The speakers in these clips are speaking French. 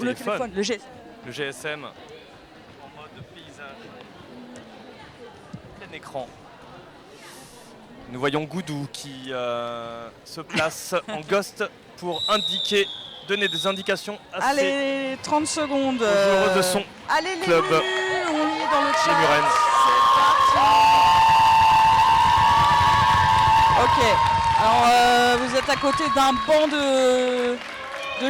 le téléphone, le GSM. Le GSM en mode paysage. Plein écran. Nous voyons Goudou qui se place en ghost pour donner des indications assez Allez, 30 secondes. aux joueurs de son allez, les club. Mus, on lit dans le chat. Les Murennes. C'est parti. Ok. Alors, vous êtes à côté d'un banc de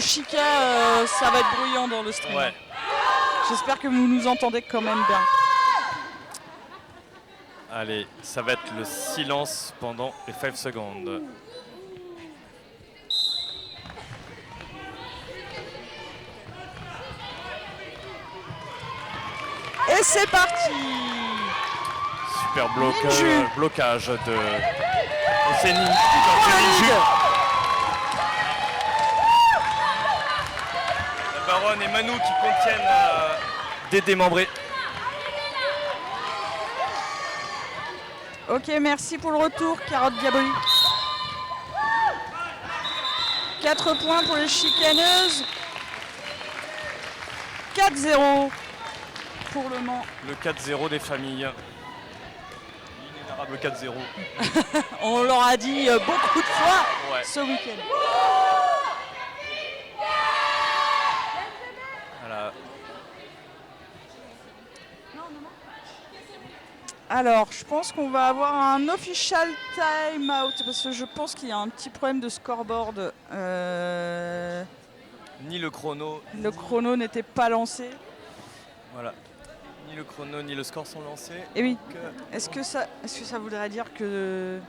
Chica. Ça va être bruyant dans le stream. Ouais. J'espère que vous nous entendez quand même bien. Allez, ça va être le silence pendant les 5 secondes. Et c'est parti. Super Ninju. blocage de c'est Ninju. La Baronne et Manu qui contiennent des démembrés. Ok, merci pour le retour, Carotte Diabolique. 4 points pour les chicaneuses. 4-0 pour le Mans. Le 4-0 des familles. L'inénarrable 4-0. On leur a dit beaucoup de fois Ouais. ce week-end. Voilà. Alors, je pense qu'on va avoir un official time-out parce que je pense qu'il y a un petit problème de scoreboard. Ni le chrono. Le chrono n'était pas lancé. Voilà. Ni le chrono ni le score sont lancés. Et oui. Donc, Est-ce que ça voudrait dire que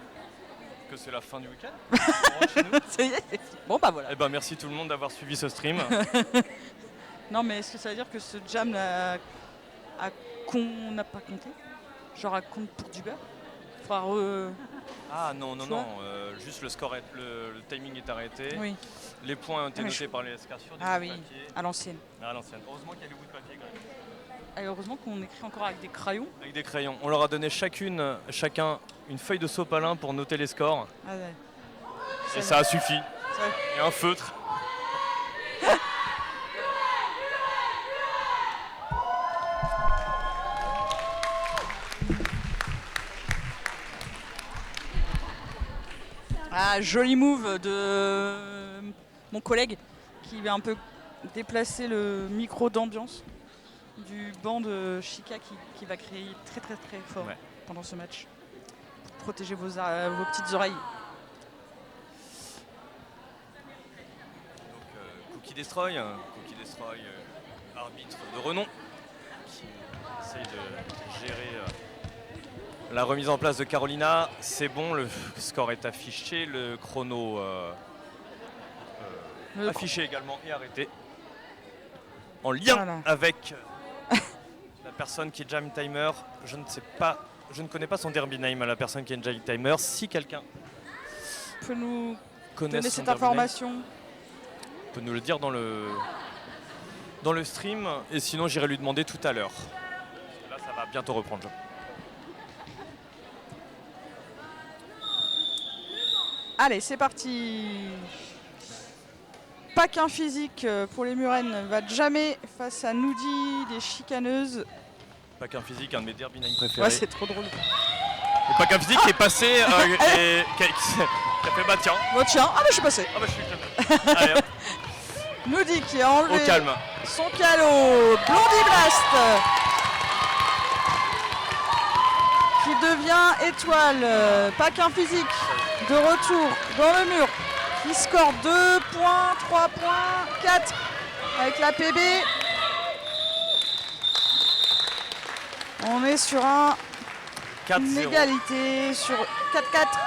c'est la fin du week-end. On rentre chez nous. ça y est. Bon bah voilà. Eh ben merci tout le monde d'avoir suivi ce stream. Non, mais est-ce que ça veut dire que ce jam n'a pas compté? Genre à compte pour du beurre? Ah non, Tu vois juste le score, le timing est arrêté. Oui. Les points ont été Ah, mais notés je- par les SK sur des Ah bouts de oui, papier. à l'ancienne. À l'ancienne. Heureusement qu'il y a des bouts de papier quand même. Et heureusement qu'on écrit encore avec des crayons. Avec des crayons. On leur a donné chacun une feuille de sopalin pour noter les scores. Ah ouais. Et ça a suffi. Ça- Et un feutre. Ah, joli move de mon collègue qui va un peu déplacer le micro d'ambiance du banc de Chica qui va créer très très très fort Ouais. pendant ce match. Pour protéger vos petites oreilles. Donc Cookie Destroy, arbitre de renom, qui essaye de gérer la remise en place de Carolina. C'est bon, le score est affiché, le chrono Le affiché également et arrêté. En lien Voilà. avec la personne qui est Jam Timer. Je ne connais pas son derby name à la personne qui est Jam Timer. Si quelqu'un peut nous connaît donner son cette derby name, information. peut nous le dire dans le stream, et sinon j'irai lui demander tout à l'heure. Là ça va bientôt reprendre. Allez, c'est parti. Pas qu'un physique pour les Murennes va jamais face à Noudi, des chicaneuses. Pas qu'un physique, un de mes derby names préférés. Ouais, c'est trop drôle. Et pas qu'un physique qui est passé et qui a fait bah tiens. Oh tiens, ah bah je suis passé. Ah bah je suis comme Allez hop, Noudi qui a enlevé au calme. son calot. Blondie Blast qui devient étoile. Pas qu'un physique de retour dans le mur. Qui score 2 points, 3 points, 4 avec la PB. On est sur une 4-0. égalité sur 4-4.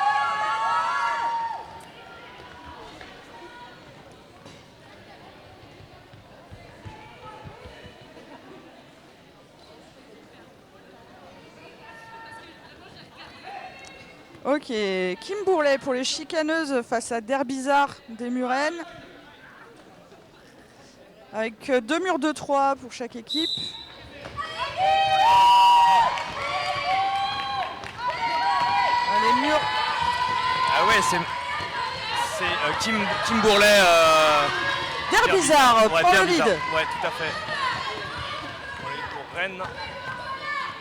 Ok, Kim Bourlet pour les chicaneuses face à Derbizarre des Murennes. Avec 2 murs de 3 pour chaque équipe. Les murs. Ah ouais, c'est Kim Bourlet Derbizard Ouais, prend le Derbizard. lead. Ouais, tout à fait. On est pour Rennes.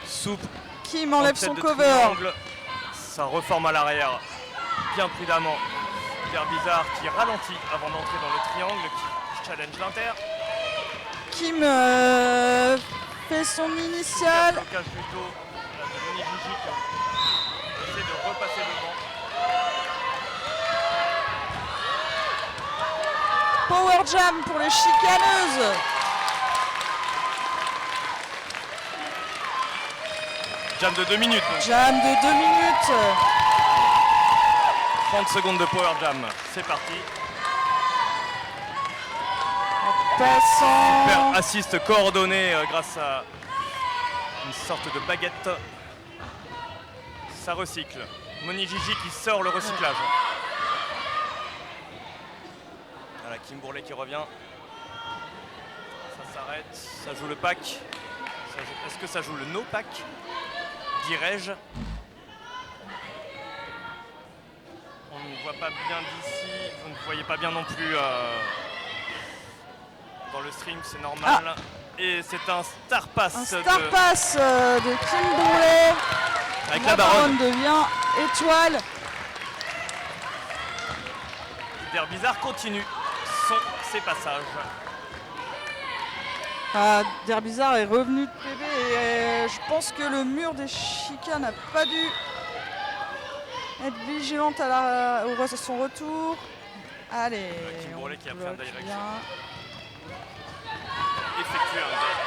Souple. Kim enlève en tête son de cover. triangle. Ça reforme à l'arrière. Bien prudemment. Derbizard qui ralentit avant d'entrer dans le triangle, qui challenge l'Inter. Kim fait son initial. Blocage du dos de Moni Gigi qui essaie de repasser devant. Power jam pour les chicaneuses. Jam de 2 minutes. Donc. Jam de 2 minutes. 30 secondes de power jam. C'est parti. Passant. Super assist coordonné grâce à une sorte de baguette. Ça recycle. Moni Gigi qui sort le recyclage. Voilà, Kim Bourlet qui revient. Ça s'arrête. Ça joue le pack. Est-ce que ça joue le no pack, dirais-je? On ne voit pas bien d'ici. Vous ne voyez pas bien non plus dans le stream, c'est normal. Et c'est un star pass. Un star pass de Kim Bourlet. Avec la baronne. Devient étoile. Derbizard continue ses passages. Derbizard est revenu de PB et je pense que le mur des chicanes n'a pas dû être vigilante à son retour. Allez, Kim Bourlet qui a pris un direct. bien. Effectuer un direct.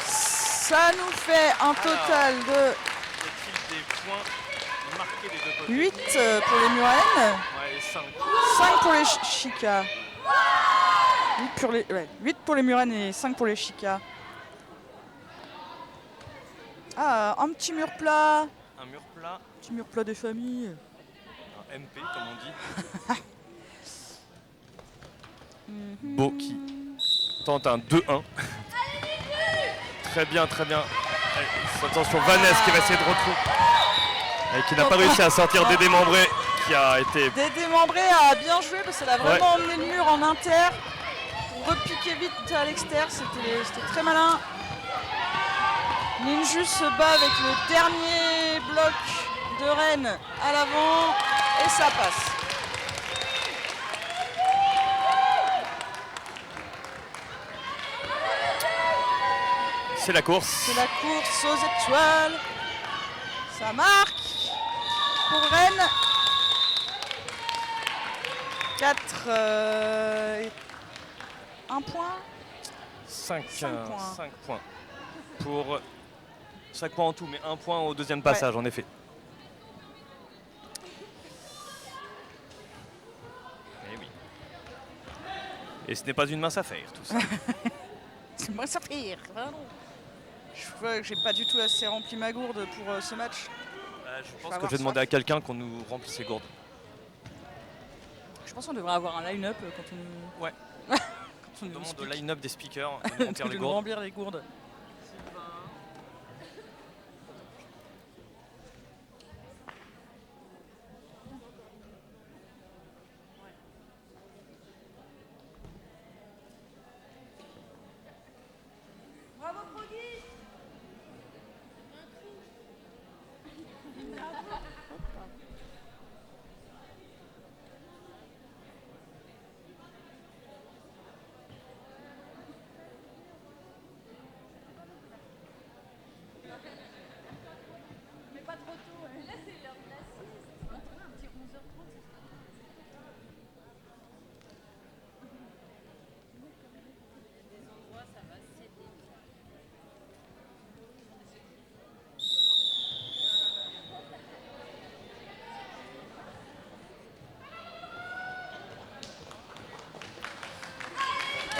Ça nous fait un total de Des points marqués des deux côtés. 8 pour les Murennes, Ouais, et 5. 5 pour les Chicas. 8 pour les Murennes et 5 pour les Chicas. Ah, un petit mur plat. Un mur plat. Petit mur plat des familles. Un MP comme on dit. Beau qui tente un 2-1. Très bien, très bien. Allez, attention, Vanessa qui va essayer de retrouver. Et qui n'a pas réussi à sortir Dédé Membré qui a été... Dédé Membré a bien joué parce qu'elle a vraiment emmené le mur en inter pour repiquer vite à l'extérieur. C'était très malin. Ninju se bat avec le dernier bloc de Rennes à l'avant et ça passe. C'est la course. C'est la course aux étoiles. Ça marque pour Rennes. 4 1 point. 5 points. points. Pour 5 points en tout, mais 1 point au deuxième passage, en effet. Et oui. Et ce n'est pas une mince affaire, tout ça. C'est moins ça faire. Je vois que j'ai pas du tout assez rempli ma gourde pour ce match. Je pense que je vais demander à quelqu'un qu'on nous remplisse ses gourdes. Je pense qu'on devrait avoir un line-up quand on... Ouais. quand On nous demande au explique. line-up des speakers de remplir les de nous gourdes. remplir les gourdes.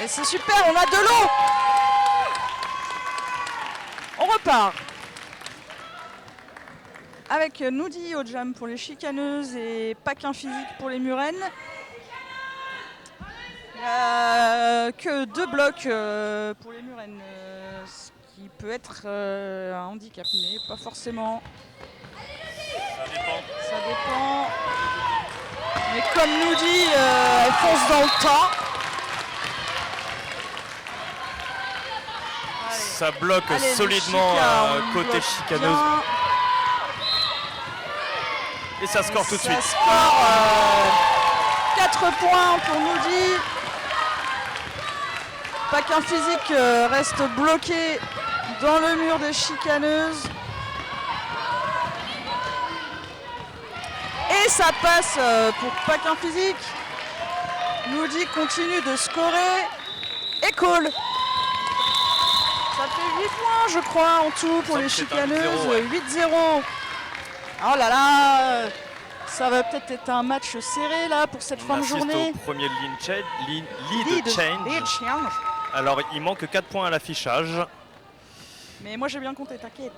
Et c'est super, on a de l'eau. On repart. Avec Noudi au jam pour les chicaneuses et Paquin physique pour les Murennes. Il n'y a que 2 blocs pour les Murennes, ce qui peut être un handicap, mais pas forcément. Ça dépend. Ça dépend. Mais comme nous dit, elle fonce dans le tas. Ça bloque solidement côté chicaneuse. Et ça score tout de suite. Ça score 4 points pour Noudi. Paquin Physique reste bloqué dans le mur des chicaneuses. Et ça passe pour Paquin Physique. Noudi continue de scorer. Et call. Ça fait 8 points, je crois, en tout pour les chicaneuses. 8-0. Oh là là, ça va peut-être être un match serré là pour cette fin de journée. Au premier lead change. Alors il manque 4 points à l'affichage. Mais moi j'ai bien compté, t'inquiète.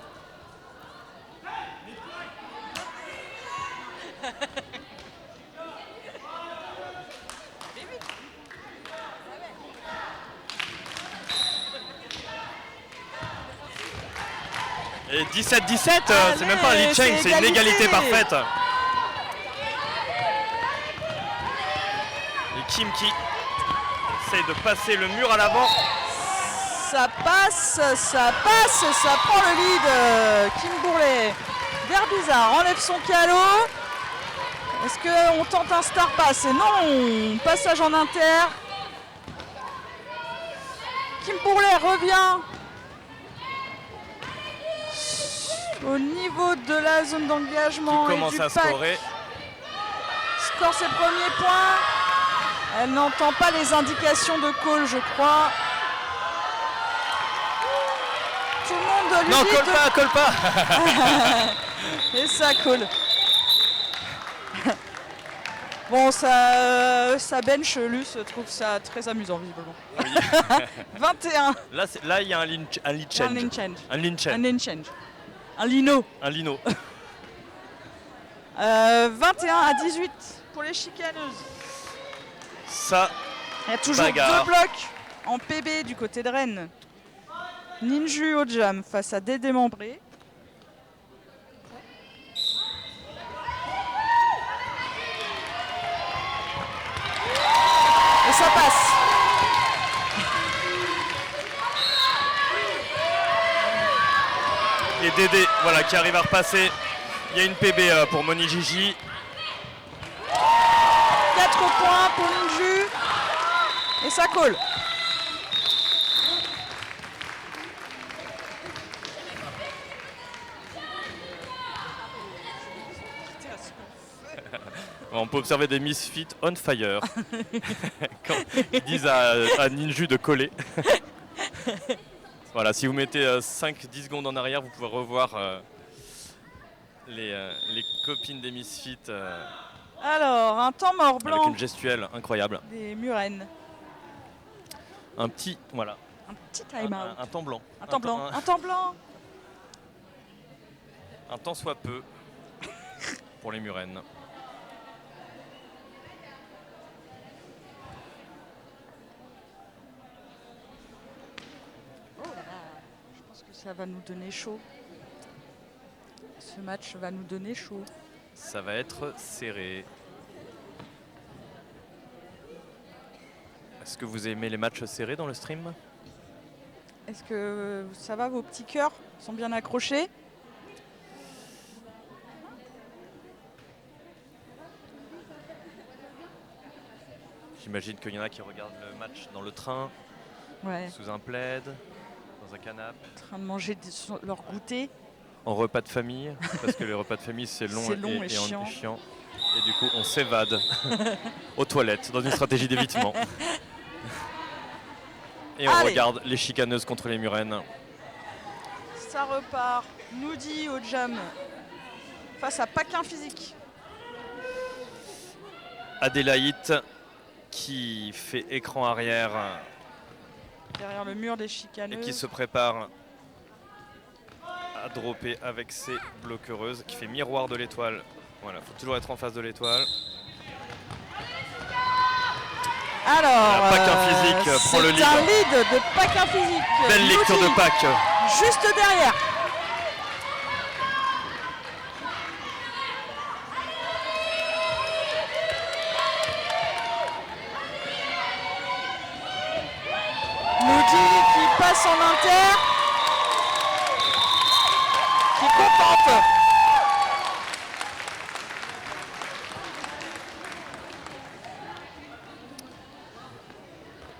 Et 17-17, c'est même pas un lead change, c'est une égalité parfaite. Et Kim qui essaye de passer le mur à l'avant. Ça passe, ça prend le lead. Kim Bourlet, Verbizarre enlève son calot. Est-ce qu'on tente un star pass? Et non, passage en inter. Kim Bourlet revient au niveau de la zone d'engagement et du pack. Score ses premiers points. Elle n'entend pas les indications de call, je crois. Tout le monde lui non, dit colle pas. Et ça colle. Bon, ça bench, Luce trouve ça très amusant, visiblement. Oui. 21. Là, il y a un lead change. Un lead change. Un lino. 21 à 18 pour les chicaneuses. Ça, il y a toujours bagarre. 2 blocs en PB du côté de Rennes. Ninju au jam face à Dédé Membré. Et ça passe. Et Dédé, voilà, qui arrive à repasser. Il y a une PB pour Moni Gigi. 4 points pour Ninju. Et ça colle. On peut observer des misfits on fire. Quand ils disent à Ninju de coller. Voilà, si vous mettez 5-10 secondes en arrière, vous pouvez revoir les copines des misfits. Alors, un temps mort blanc. Avec une gestuelle incroyable. Des Murennes. Un petit, voilà. Un petit time-out. Un temps blanc. Un temps blanc. Un temps blanc. Un temps soit peu pour les Murennes. Oh là là, je pense que ça va nous donner chaud. Ce match va nous donner chaud. Ça va être serré. Est-ce que vous aimez les matchs serrés dans le stream? Est-ce que ça va, vos petits cœurs sont bien accrochés? J'imagine qu'il y en a qui regardent le match dans le train, ouais. Sous un plaid, dans un canapé. En train de manger leur goûter. En repas de famille, parce que les repas de famille c'est long, et chiant. Et du coup on s'évade aux toilettes dans une stratégie d'évitement. Et on regarde les chicaneuses contre les Murennes. Ça repart. Noudi au jam face à Paquin Physique. Adélaïde qui fait écran arrière. Derrière le mur des chicaneuses. Et qui se prépare à dropper avec ses bloquereuses. Qui fait miroir de l'étoile. Voilà, il faut toujours être en face de l'étoile. Alors, Paquin Physique prend le lead. C'est un lead de Paquin Physique. Belle lecture de Pac. Juste derrière.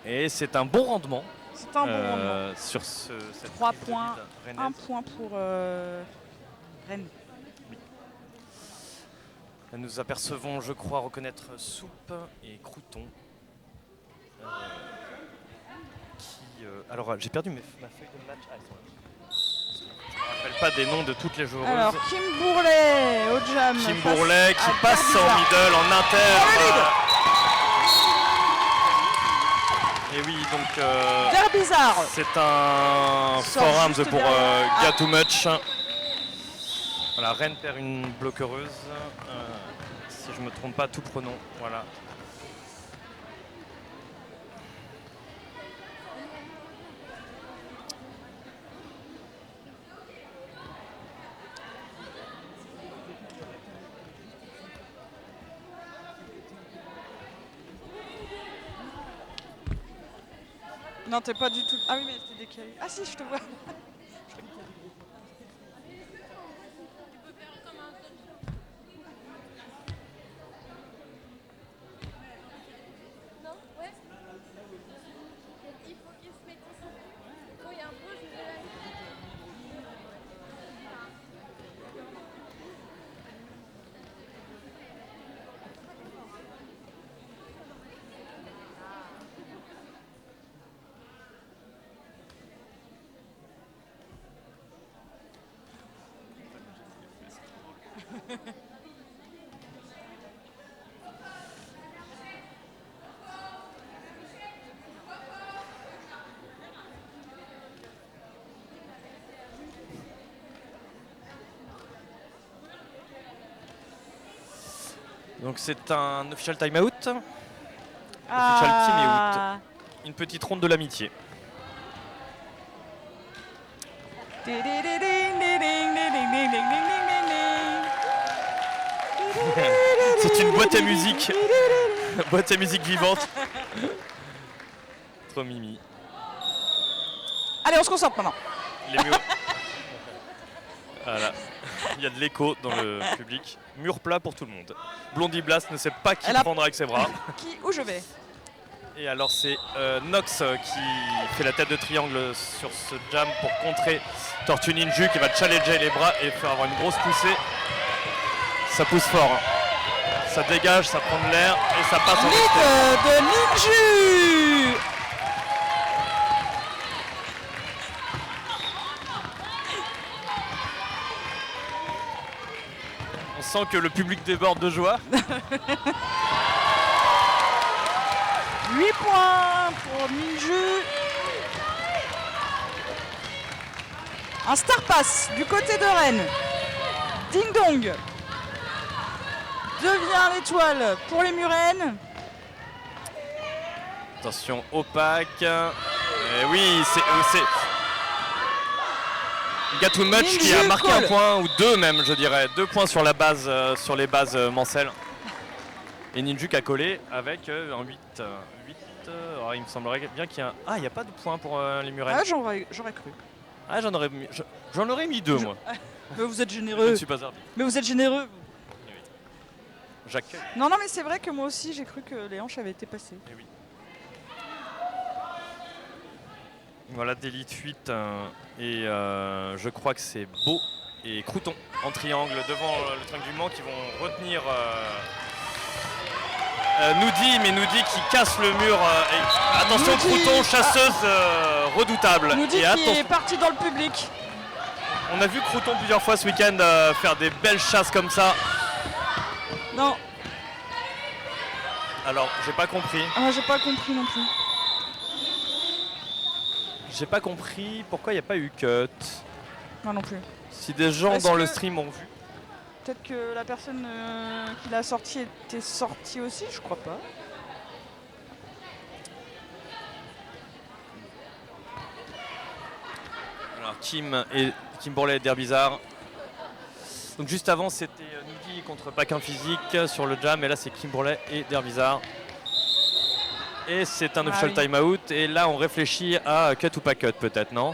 Et c'est un bon rendement. C'est un bon rendement. Sur cette 3 prise de points, lead 1 rennaise. point pour Rennes. Nous apercevons, je crois, reconnaître Soupe et Crouton. Alors, j'ai perdu ma feuille de match. Ah, elles sont là. Je ne me rappelle pas des noms de toutes les joueuses. Alors, Kim Bourlet au jam. Kim face Bourlet qui à passe en Derbizard. middle, en inter. Le Et oui, donc Derbizard. c'est un Sort forehand juste pour derrière. Gat Too Much. Voilà, Rennes perd une bloquereuse. Si je ne me trompe pas, tout pronom. Voilà. Non, t'es pas du tout. Ah oui, mais c'était décalé. Ah si, je te vois. Non, ouais. Il faut qu'il se mette ici. Quand il y a un peu, je vais là. Donc c'est un official timeout. Ah. Une petite ronde de l'amitié. C'est une boîte à musique. Boîte à musique vivante. Trop mimi. Allez, on se concentre maintenant. Les murs. Voilà. Il y a de l'écho dans le public. Mur plat pour tout le monde. Blondie Blast ne sait pas qui Elle a- prendre avec ses bras. Où je vais? Et alors c'est Nox qui fait la tête de triangle sur ce jam pour contrer Tortue Ninju qui va challenger les bras et faire avoir une grosse poussée. Ça pousse fort. Ça dégage, ça prend de l'air et ça passe en Lead extérieur. de Ninju. On sent que le public déborde de joie. 8 points pour Ninju. Un star pass du côté de Rennes. Ding Dong devient l'étoile pour les Murennes. Attention opaque. Et oui, c'est Gat Too Much qui a Ninju marqué call. un point ou deux même, je dirais. 2 points sur la base, sur les bases Mancel. Et Ninju qui a collé avec un 8. Il me semblerait bien qu'il y a un... Ah, il n'y a pas de point pour les Murennes. Ah, j'aurais cru. Ah, j'en aurais mis 2 moi. Mais vous êtes Je généreux. ne suis pas arbitre. Mais vous êtes généreux. J'accueille. Non, non, mais c'est vrai que moi aussi, j'ai cru que les hanches avaient été passées. Eh oui. Voilà, d'élite 8 et je crois que c'est Beau et Crouton en triangle devant le triangle du Mans qui vont retenir Noudi, mais Noudi qui casse le mur. Et attention, Noudi. Crouton, chasseuse redoutable. Nous dit Et qu'il attention, est parti dans le public. on a vu Crouton plusieurs fois ce week-end faire des belles chasses comme ça. Non, Alors, j'ai pas compris. j'ai pas compris non plus. J'ai pas compris pourquoi il n'y a pas eu cut. Moi non plus. Si des gens Parce dans le que- stream ont vu. Peut-être que la personne qui l'a sorti était sortie aussi, je crois pas. Alors Kim Bourlet et Derbizard. Donc juste avant c'était Noudi contre Paquin Physique sur le jam et là c'est Kim Bourlet et Derbizard. Et c'est un official oui. timeout et là on réfléchit à cut ou pas cut peut-être, non?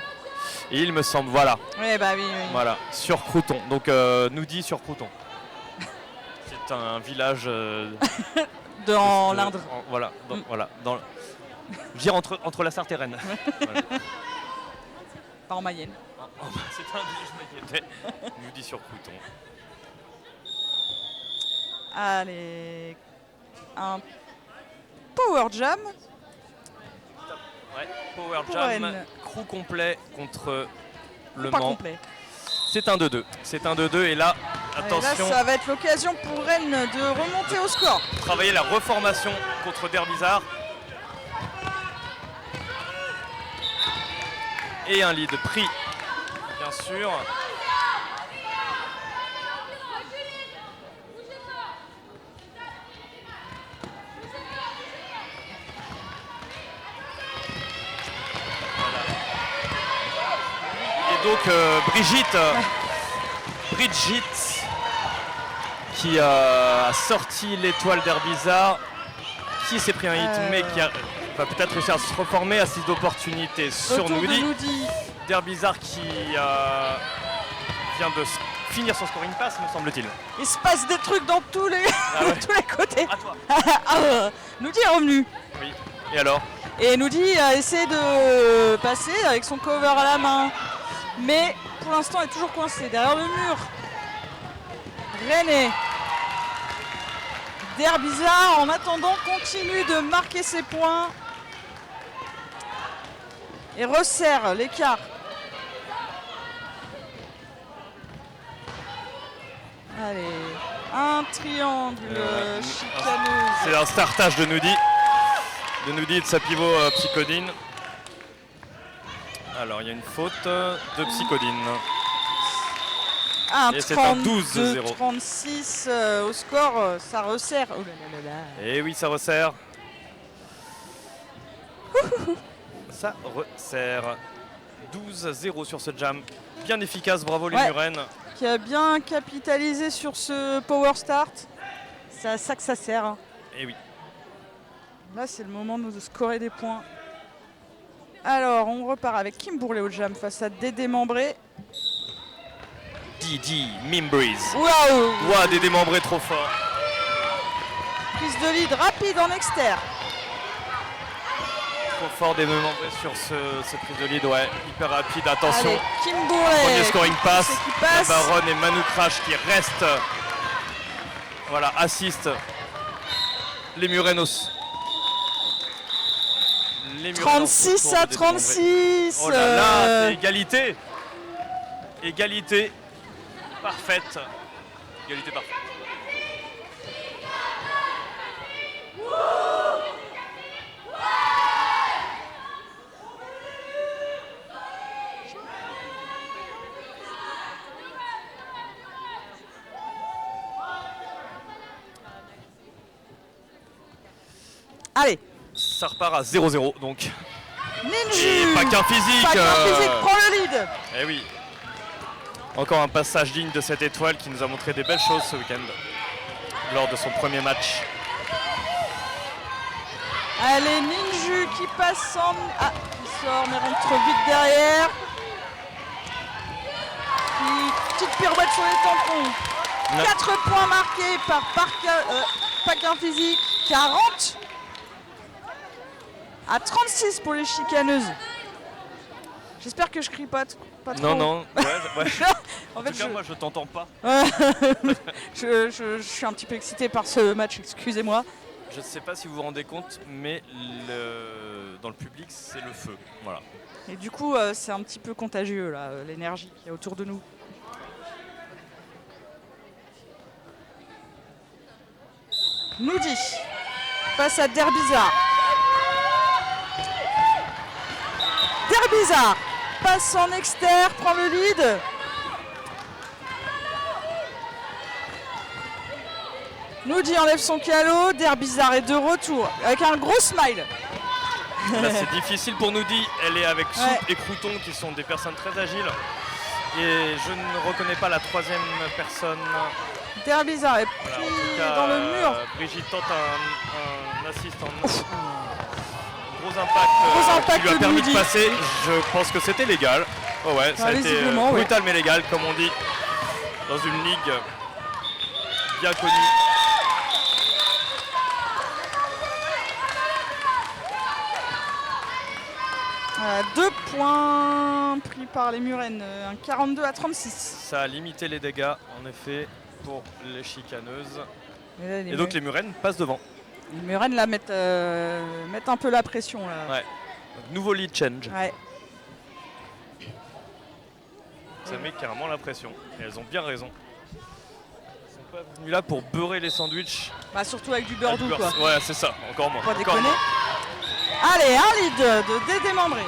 Et il me semble, voilà, Ouais, bah oui, oui. voilà, sur Crouton. Donc Noudi sur Crouton. C'est un village Dans de- l'Indre. voilà, Mm. voilà, dans Je veux dire entre la Sarthe et Rennes. Voilà. Pas en Mayenne. C'est un je m'inquiétais. Nous dit sur Crouton. Allez. Un Power Jam. Ouais, Power Pour Jam, Rennes. crew complet contre Le Pas Mans. complet. C'est un 2-2. C'est un 2-2 et là, Allez, attention, là, ça va être l'occasion pour Rennes de remonter au score. travailler la reformation contre Derbizard. Et un lead pris, bien sûr. Et donc Brigitte qui a sorti l'étoile Derbizard, qui s'est pris un hit mais qui va peut-être réussir à se reformer, assise d'opportunité sur Retour de Noudi. Noudi. Derbizard qui vient de finir son scoring pass, me semble-t-il. Il se passe des trucs dans tous les, ouais. tous les côtés. À toi. Noudi est revenu. Oui. Et alors? Et Noudi a essayé de passer avec son cover à la main. Mais pour l'instant, il est toujours coincé derrière le mur. René. Derbizard, en attendant, continue de marquer ses points. Et resserre l'écart. Allez, un triangle chicaneuse. C'est un startage de Noudi. De Noudi et de sa pivot Psychodine. Alors il y a une faute de Psychodine. Un Et c'est un 32, 12-0. 36 au score, ça resserre. Oh là là là là. Et oui, ça resserre. Ça resserre. 12-0 sur ce jam. Bien efficace, bravo les Ouais. Murennes. Qui a bien capitalisé sur ce power start. C'est à ça que ça sert. Hein. Et oui. Là, c'est le moment de scorer des points. Alors, on repart avec Kim Bourlet au jam face à Dédé Membré. Didi Mimbreeze. Waouh! Ouah, des démembrés trop fort. Prise de lead rapide en externe. Trop fort des démembrés sur cette prise de lead, ouais. Hyper rapide, attention. Allez, Kim Bourlet. Premier scoring pass. Qui La passe. Baronne et Manu Crash qui restent. Voilà, assistent les Murenos. Les Murenos 36 à autour de Dédé Membré. 36. Oh là là, c'est égalité. Égalité parfaite. Égalité parfaite. Allez, Ça repart à 0-0 donc. Ninju. Et pas qu'un physique. Pas qu'un physique prend le lead. Eh oui. Encore un passage digne de cette étoile qui nous a montré des belles choses ce week-end lors de son premier match. Allez, Ninju qui passe en... Ah, il sort mais rentre vite derrière. Petite pirouette sur les tampons. 4 points marqués par Paquin Physique. 40 à 36 pour les chicaneuses. J'espère que je crie pas trop. Non, non. Ouais. En En fait, tout cas, moi je t'entends pas. je suis un petit peu excité par ce match, excusez-moi. Je ne sais pas si vous vous rendez compte, mais dans le public, c'est le feu. Voilà. Et du coup, c'est un petit peu contagieux, là, l'énergie qu'il y a autour de nous. Noudi face à Derbizard. Derbizard passe en externe, prend le lead. Noudi enlève son calot, Derbizard est de retour avec un gros smile. Là, c'est difficile pour Noudi. Elle est avec Soupe Ouais. et Crouton qui sont des personnes très agiles. Et je ne reconnais pas la troisième personne. Derbizard est Voilà, pris en tout cas, dans le mur. Brigitte tente un assist en gros impact, Gros impact qui lui a de permis Noudi. de passer. Je pense que c'était légal. Oh ouais, ça a été visiblement, ouais. brutal mais légal, comme on dit, dans une ligue bien connue. 2 points pris par les Murennes, un 42-36. Ça a limité les dégâts, en effet, pour les chicaneuses. Et, Et donc les Murennes passent devant. les Murennes là, mettent un peu la pression. Là. Ouais. Donc, nouveau lead change. Ouais. Ça met carrément la pression. Et elles ont bien raison. Elles sont pas venues là pour beurrer les sandwichs. Bah, surtout avec du beurre Ah, doux. du Quoi. beurre. Ouais, c'est ça. Encore moins. Pas Encore déconner. moins. Allez, un lead de Dédé Membré.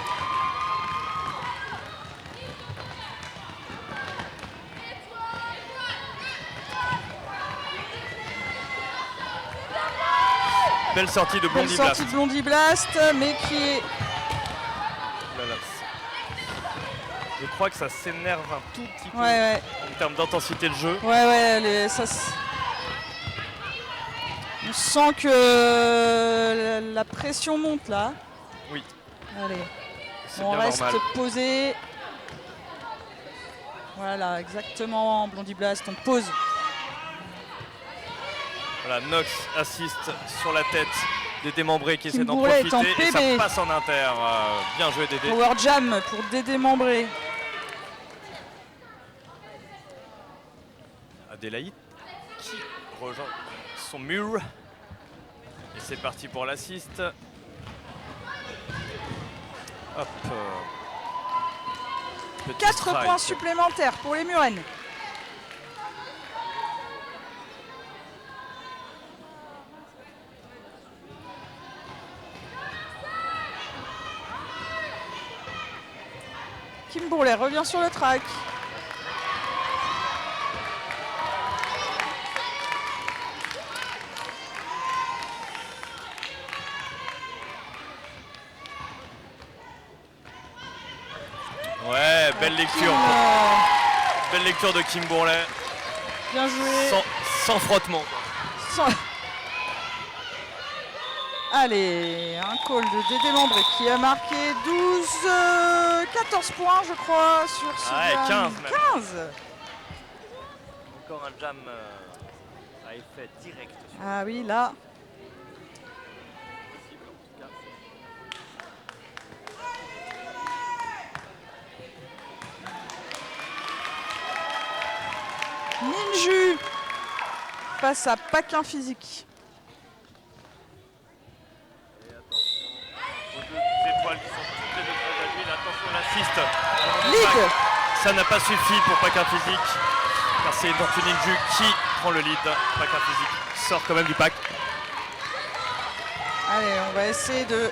Belle sortie de Belle Blondie sortie Blast. de Blondie Blast, mais qui est... Là, là. Je crois que ça s'énerve un tout petit peu Ouais, en termes d'intensité de jeu. ouais, on sent que la pression monte là. Oui. Allez, C'est on bien reste normal. posé. Voilà, exactement, Blondie Blast, on pose. Voilà, Nox assiste sur la tête des démembrés qui essaient d'en Bourlet est en profiter et ça PB. passe en inter. Bien joué Dédé. Power Jam pour Dédé Membré. Adélaïde qui rejoint son mur. Et c'est parti pour l'assist. Hop. Petit 4 strike. points supplémentaires pour les Murennes. Kim Bourlet revient sur le track. Ouais, belle lecture. Belle lecture de Kim Bourlet. Bien joué. Sans frottement. Sans- Allez, un call de Dédé Membré qui a marqué 14 points je crois sur ce Ouais, jam. 15 même. 15. Encore un jam à effet direct. Ah oui, là. Ninju face à Paquin Physique. Et attention aux deux étoiles qui sont toutes les deux très agiles. Attention à l'assist. Lead. Ça n'a pas suffi pour Paquin Physique. Car c'est Tortue Ninju qui prend le lead. Paquin Physique sort quand même du pack. Allez, on va essayer de...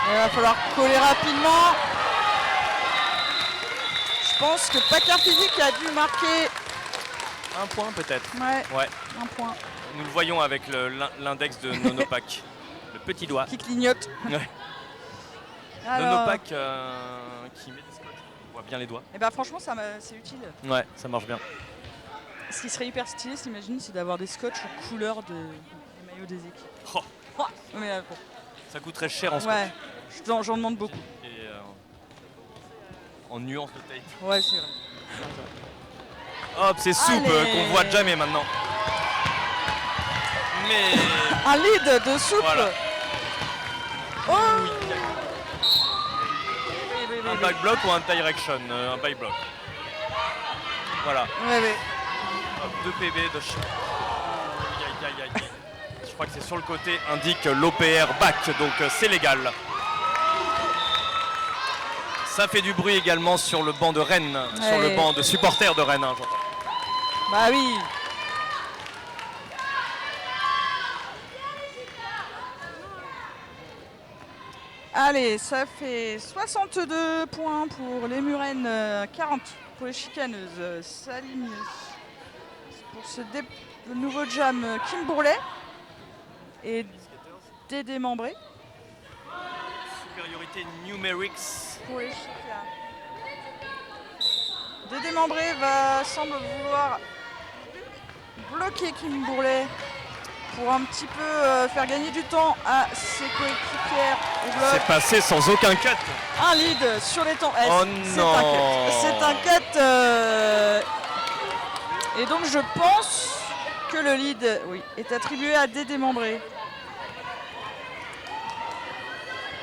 Il va falloir coller rapidement. Je pense que Paquin Physique a dû marquer... Un point peut-être. Ouais, Ouais. un point. Nous le voyons avec l'index de Nonopac. Le petit doigt. Qui clignote. Ouais. Alors, Nonopac qui met des scotch. On voit bien les doigts. eh ben franchement, c'est utile. Ouais, ça marche bien. Ce qui serait hyper stylé, s'imagine, c'est d'avoir des scotch aux couleurs des maillots des équipes. Oh, Oh, mais, bon, ça coûterait cher en scotch. ouais, j'en demande beaucoup. Et en nuance de tape. Ouais, c'est vrai. Hop, c'est soupe Allez. qu'on voit jamais maintenant. Mais Un lead de soupe. voilà. Oh Un back block ou un direction, un by block. Voilà. Ouais. Hop, 2 PB de chaque. Aïe, aïe, aïe, aïe. Je crois que c'est sur le côté, indique l'OPR back, donc c'est légal. Ça fait du bruit également sur le banc de Rennes, sur le banc de supporters de Rennes, hein, j'entends. Bah oui. Allez, ça fait 62 points pour les Murennes, 40 pour les chicaneuses. S'aligne pour ce nouveau jam Kim Bourlet et Dédé Membré Supériorité numérique. pour les chicas. Dédé Membré semble vouloir bloquer Kim Bourlet pour un petit peu faire gagner du temps à ses coéquipières au bloc. C'est passé sans aucun cut. Un lead sur les temps. Oh C'est non. un cut. C'est un cut. Et donc je pense que le lead est attribué à Dédé Membré.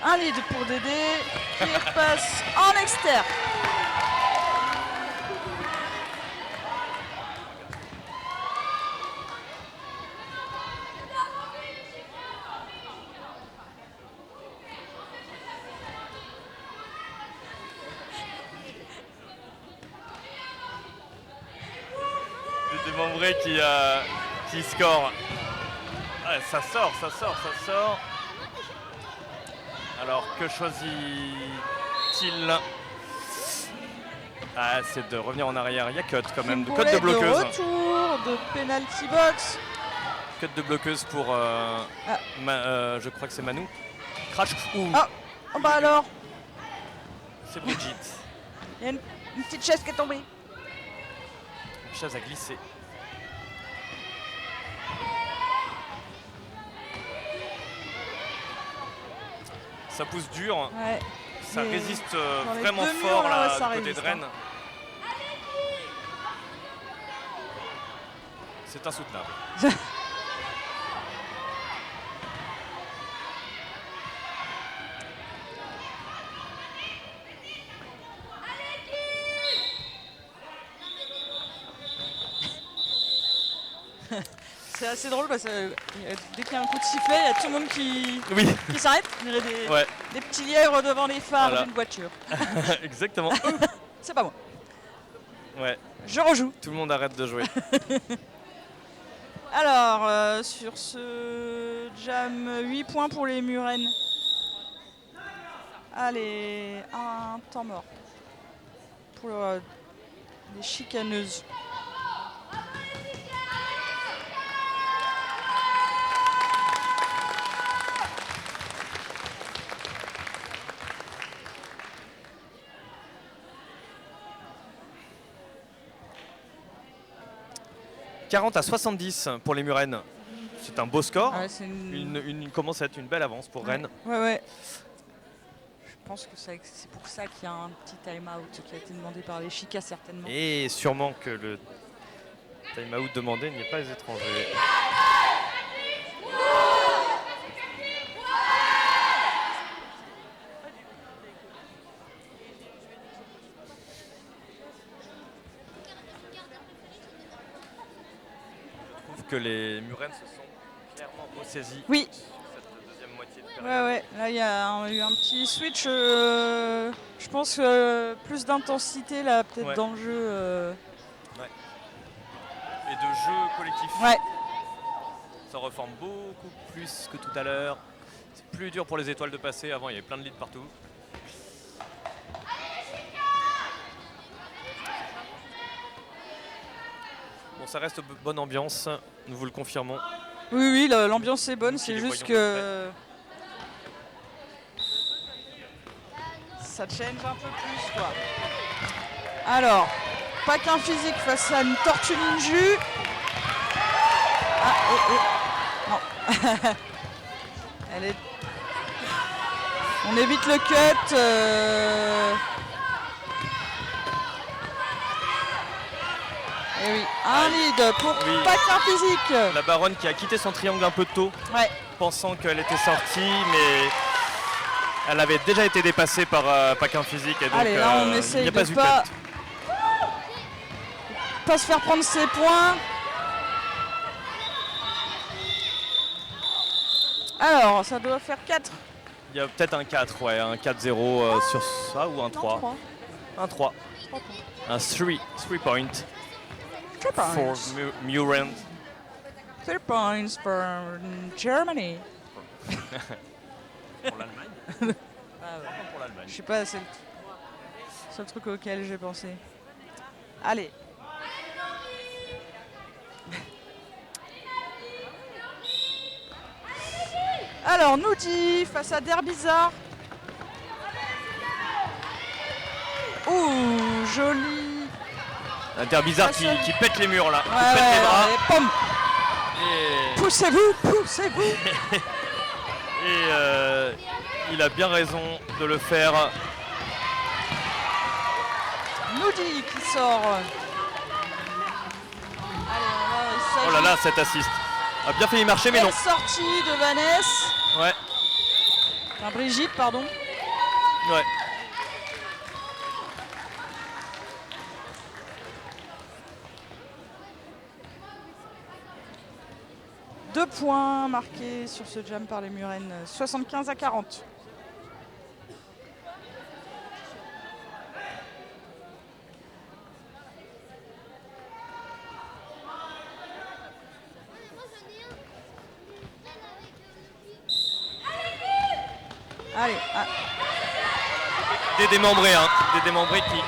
Un lead pour Dédé qui repasse en externe. Démembré qui score. Ouais, ça sort. Alors que choisit-il? Ah, c'est de revenir en arrière. Il y a cut quand même. Cut de bloqueuse. De retour de penalty box. Cut de bloqueuse pour, je crois que c'est Manu. Crash. Ah, oh bah alors, C'est Brigitte. il y a une petite chaise qui est tombée. La chaise a glissé. Ça pousse dur. Ouais. Ça Et résiste dans les vraiment deux fort murs, là, là, ça du côté résiste, de Rennes. C'est insoutenable. C'est assez drôle parce que dès qu'il y a un coup de sifflet, il y a tout le monde qui s'arrête. Il y aurait des petits lièvres devant les phares d'une voiture. Exactement. C'est pas moi. Ouais. Je rejoue. Tout le monde arrête de jouer. Alors, sur ce jam, 8 points pour les Murennes. Allez, un temps mort pour les chicaneuses. « 40-70 pour les Murennes. C'est un beau score. Ouais, c'est une... Commence à être une belle avance pour Rennes. Ouais. Je pense que c'est pour ça qu'il y a un petit time-out qui a été demandé par les Chicas certainement. Et sûrement que le time-out demandé n'y est pas les étrangers. Je trouve que les Murennes se sont clairement ressaisies. Oui. Cette deuxième moitié de période. Ouais. Là, il y a eu un petit switch. Je pense plus d'intensité là, peut-être dans le jeu. Et de jeu collectif. Ouais. Ça reforme beaucoup plus que tout à l'heure. C'est plus dur pour les étoiles de passer. Avant, il y avait plein de leads partout. Bon, ça reste bonne ambiance, nous vous le confirmons. Oui, l'ambiance est bonne, c'est juste que ça change un peu plus, quoi. Alors, pas qu'un physique face à une tortue ninju. Non. Elle est... On évite le cut. Et oui, un lead pour pas qu'un physique. La baronne qui a quitté son triangle un peu tôt, pensant qu'elle était sortie, mais elle avait déjà été dépassée par Paquin Physique. Et donc, allez, là, on essaye de pas se faire prendre ses points. Alors, ça doit faire 4. Il y a peut-être un 4, un 4-0 sur ça ou un 3. Non, 3. Un 3. Un 3 point. 3 points. For Murennes. 3 points for Germany. Pour l'Allemagne. Pour l'Allemagne. Je sais pas, c'est le seul truc auquel j'ai pensé. Allez. Alors, Noudi face à Derbizarre. Ouh, joli. Un Derbizarre qui pète les murs là, qui Ouais, pète les bras. Pom. Et... Poussez-vous. Et il a bien raison de le faire. Noudi qui sort. Allez, Oh là là, cet assist a bien fait y marcher, mais non. Sortie de Vanessa. Ouais. Enfin, Brigitte, pardon. Ouais. Deux points marqués sur ce jam par les Murennes, 75-40. Allez, ah, Des démembrés, hein. Des démembrés qui...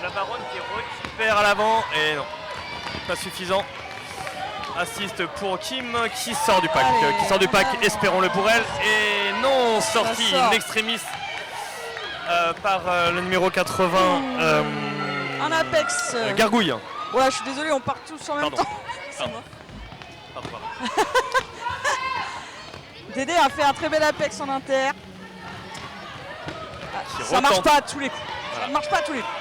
La baronne qui récupère à l'avant et non, pas suffisant. Assist pour Kim qui sort du pack. Allez, Qui sort du pack, bravo. espérons-le pour elle. Et non, sorti sort. in extremis par le numéro 80. un Apex. Gargouille. Voilà, je suis désolé, on part tous en même Pardon. temps. C'est Pardon. moi. Pardon. Dédé a fait un très bel Apex en inter. Qui Ça marche retente. pas à tous les coups. Voilà. Ça ne marche pas à tous les coups.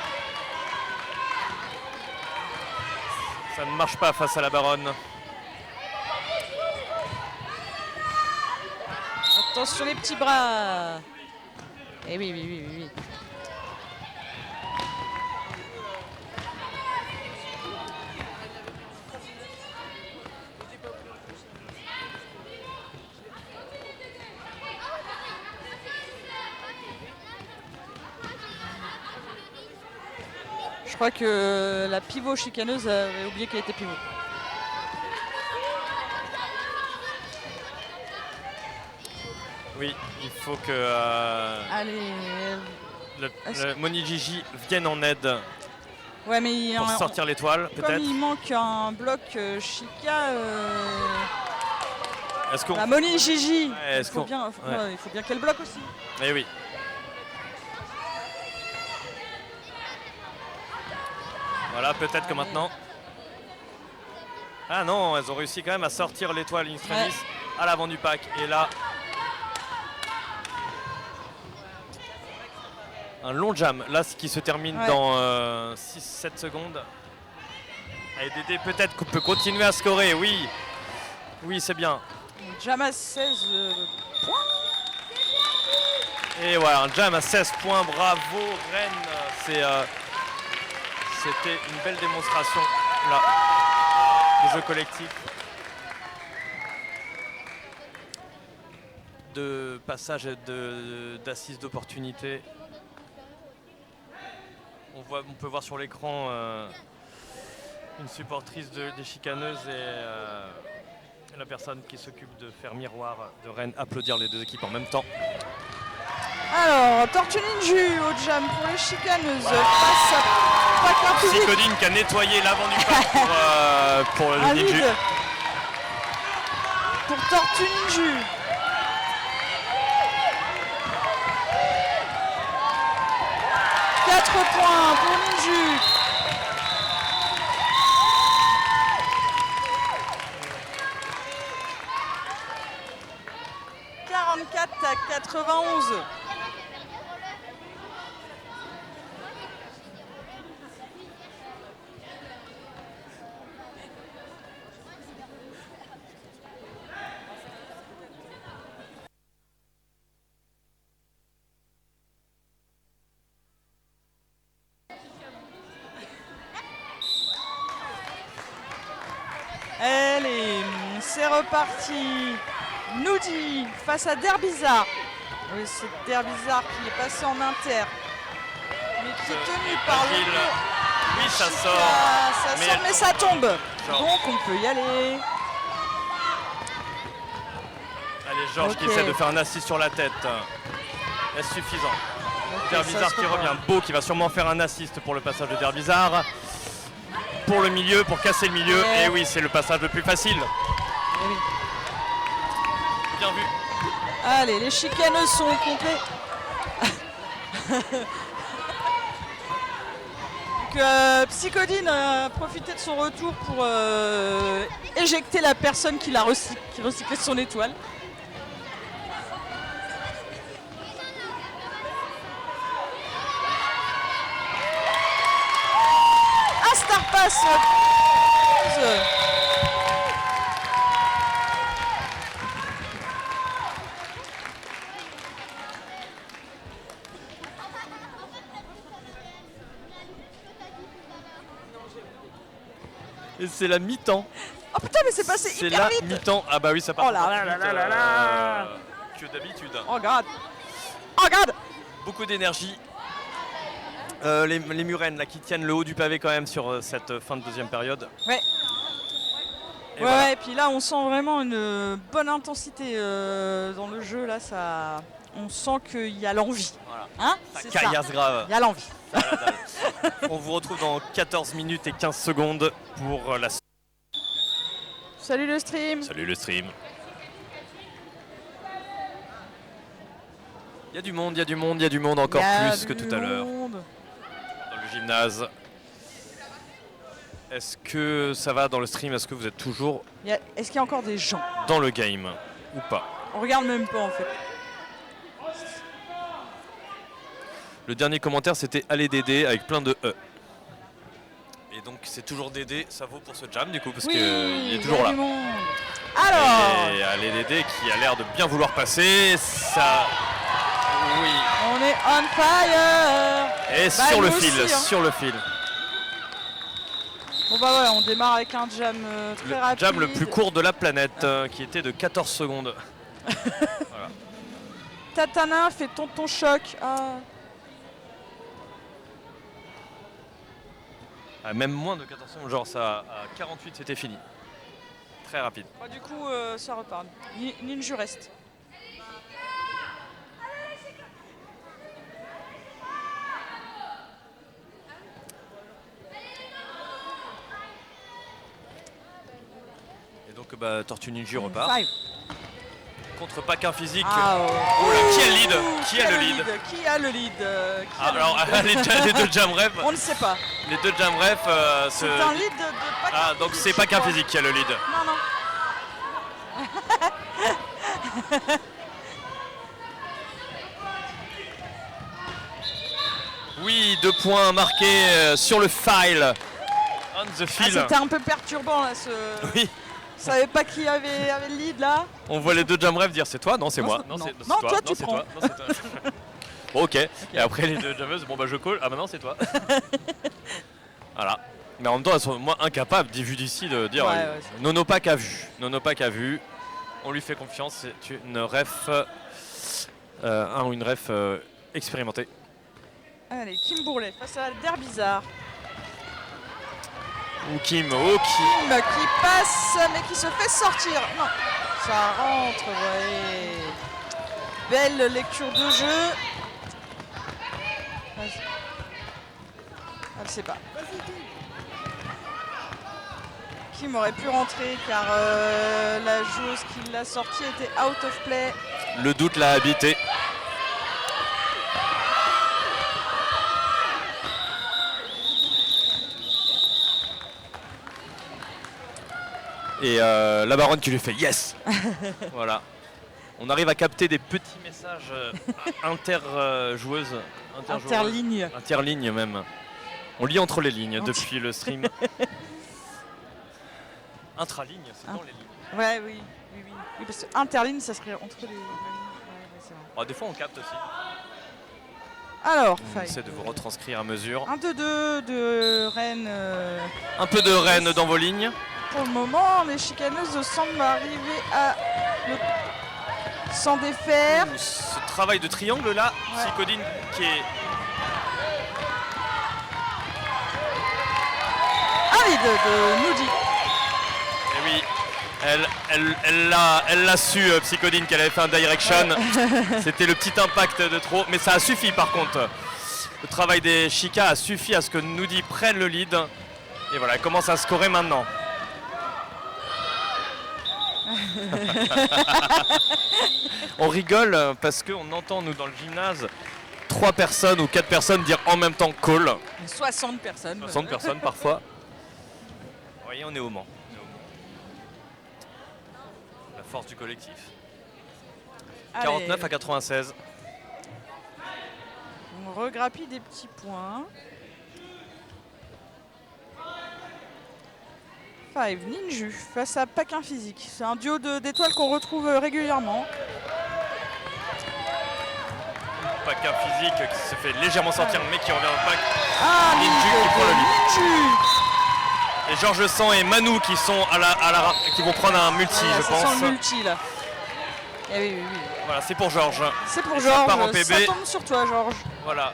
Ça ne marche pas face à la baronne. Attention les petits bras. Eh oui, oui, oui, oui, oui. Je crois que la pivot chicaneuse avait oublié qu'elle était pivot. Oui, il faut que Allez. le Moni Gigi vienne en aide Ouais, mais il y a pour sortir l'étoile, comme peut-être. il manque un bloc Chica, Est-ce qu'on... la Moni Gigi, Ouais, il est-ce faut qu'on- bien, ouais. ouais, il faut bien qu'elle bloque aussi. Eh oui. Voilà, peut-être que maintenant... Ah non, elles ont réussi quand même à sortir l'étoile in extremis à l'avant du pack. Et là... Un long jam, là, ce qui se termine Ouais. dans 6-7 secondes. Et Dédé peut-être peut continuer à scorer, oui. Oui, c'est bien. Jam à 16 points. Et voilà, un jam à 16 points, bravo Rennes. C'était une belle démonstration là, de jeu collectif, de passage et d'assises d'opportunité. On peut voir sur l'écran une supportrice des chicaneuses et la personne qui s'occupe de faire miroir de Rennes applaudir les deux équipes en même temps. Alors, Tortue Ninju au jam pour les chicaneuses face à Paquin Public. Psychodine qui a nettoyé l'avant du pack pour le Un Ninju. lead pour Tortue Ninju. Quatre points pour Ninju. « 44-91. Allez, c'est reparti. Noudi face à Derbizarre. Oui, c'est Derbizarre qui est passé en inter. Mais qui est tenu par le Agile. cours. Oui, ça Chica, sort. Ça Mais sort, elle mais tombe. ça tombe. Sort. Donc on peut y aller. Allez, Georges Ok. qui essaie de faire un assist sur la tête. Est-ce suffisant? Ok, Derbizarre ça se qui reprend. revient. Beau qui va sûrement faire un assist pour le passage de Derbizarre. Pour le milieu, pour casser le milieu. Ouais. Et oui, c'est le passage le plus facile. Eh oui. Bien vu. Allez, les chicaneuses sont au complet. Donc, Psychodine a profité de son retour pour éjecter la personne qui recyclait son étoile. Un star pass. Et c'est la mi-temps. Oh putain, mais c'est passé C'est hyper la vite. mi-temps. Ah bah oui, ça part. Oh là là là là là. Que d'habitude. Oh god. Oh god. Beaucoup d'énergie. Les Murennes là qui tiennent le haut du pavé quand même sur cette fin de deuxième période. Ouais. Et Ouais, voilà. et puis là on sent vraiment une bonne intensité dans le jeu là, ça on sent qu'il y a l'envie. Voilà. Hein? Ça C'est ça. caillasse grave. Il y a l'envie. Ça a la dalle. On vous retrouve dans 14 minutes et 15 secondes pour la... Salut le stream. Salut le stream. Il y a du monde, il y a du monde, il y a du monde encore Il y a plus que du tout à l'heure monde. dans le gymnase. Est-ce que ça va dans le stream? Est-ce que vous êtes toujours Est-ce qu'il y a encore des gens? dans le game ou pas? On regarde même pas en fait. Le dernier commentaire c'était Allez Dédé avec plein de E. Et donc c'est toujours Dédé, ça vaut pour ce jam du coup parce qu'il est toujours il y a là. du monde. Alors, Et Allez Dédé qui a l'air de bien vouloir passer, ça... Oui. on est on fire. Et Bah, sur le nous fil, aussi, hein. sur le fil. Bon bah ouais, on démarre avec un jam très Le rapide. jam le plus court de la planète qui était de 14 secondes. Voilà. Tatana fait tonton choc. Ah. Ah, même moins de 14 secondes, genre ça, à 48 c'était fini. Très rapide. Bah, du coup, ça repart. Ninju reste. Et donc bah, Tortue Ninja repart. Five. Contre Paquin Physique. Ah, Oh là, qui a le lead? Qui a le lead? Qui a le lead? Qui Ah, a le alors lead les deux jam refs, On ne sait pas. les deux jam refs C'est un lead de Paquin Ah donc Physique, c'est je Paquin crois. Physique qui a le lead. Non, non. Oui, 2 points marqués sur le file. On the Ah, field. c'était un peu perturbant là. Oui, Je savais pas qui avait le lead là. on voit les deux jam refs dire c'est toi, non c'est Non, moi, c'est- non non. c'est Non, toi, toi, non tu c'est prends. toi, non c'est toi. Bon, ok, et après les deux jammeuses, bon bah je call, ah bah non c'est toi. Voilà. Mais en même temps elles sont moi incapables vu d'ici de dire Ouais, ouais, Nonopac a vu, Nonopac a vu, on lui fait confiance, c'est une ref, une ref expérimentée. Allez, Kim Bourlet face à Derbizarre. Ou Kim, oh Kim. Kim qui passe mais qui se fait sortir. Non, ça rentre, ouais. Belle lecture de jeu. Vas-y. Elle sait pas. Kim aurait pu rentrer car la joueuse qui l'a sortie était out of play. Le doute l'a habité. Et la baronne qui lui fait yes. Voilà. On arrive à capter des petits messages inter-joueuses. Interligne. Interlignes même. On lit entre les lignes depuis le stream. Intraligne, c'est dans les lignes. Ouais, oui. Oui, parce que interligne, ça serait entre les lignes. Ouais, c'est vrai. Oh, des fois on capte aussi. Alors, On essaie de vous retranscrire à mesure. 1-2-2 de Rennes. Un peu de Rennes dans vos lignes. Pour le moment, les chicaneuses semblent arriver à s'en défaire. Ce travail de triangle là, Ouais. Psychodine qui est... Un lead de Noudi. Eh oui, elle l'a su, Psychodine, qu'elle avait fait un direction. C'était le petit impact de trop, mais ça a suffi par contre. Le travail des Chicas a suffi à ce que Noudi prenne le lead. Et voilà, elle commence à scorer maintenant. On rigole parce qu'on entend, nous, dans le gymnase, 3 personnes ou 4 personnes dire en même temps call. 60 personnes. 60 personnes parfois. Vous voyez, on est au Mans. La force du collectif. Allez, 49 à 96. on regrappille des petits points. Five, Ninju face à Paquin Physique. C'est un duo d'étoiles qu'on retrouve régulièrement. Paquin Physique qui se fait légèrement sortir mais qui revient au pack. Ah, Ninju qui prend le lead. Ninju. Et Georges Sang et Manu qui sont qui vont prendre un multi, Voilà, je ça pense. sent le multi là. Eh oui, oui, oui. Voilà, c'est pour Georges. C'est pour Et ça part en Georges. PB. Ça tombe sur toi, Georges. Voilà.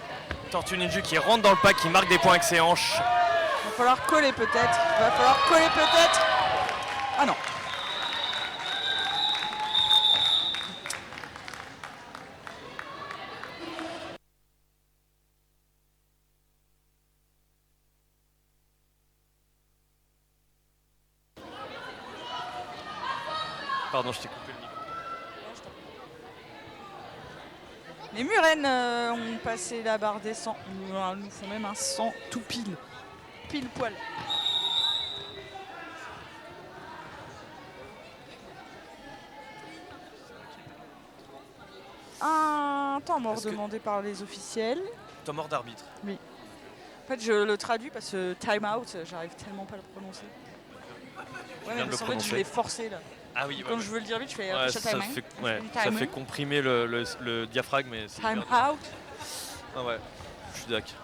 Tortue Ninja qui rentre dans le pack, qui marque des points avec ses hanches. Il va falloir coller peut-être. Il va falloir coller peut-être. Ah non. Pardon, je t'ai coupé le micro. Les Murennes ont passé la barre des 100. Ils nous font même un 100 tout pile. Pile poil. Un temps mort Est-ce que- demandé par les officiels. Temps mort d'arbitre. En fait, je le traduis parce que time out, j'arrive tellement pas à le prononcer. Ouais, viens mais de le en fait, je prononcer. l'ai forcé là. Ah oui, Quand je veux le dire vite, je fais ouais, official ça, time fait, out. ouais, Time ça out. fait comprimer le diaphragme. Mais c'est Time hyper- out. Ah ouais, je suis d'accord.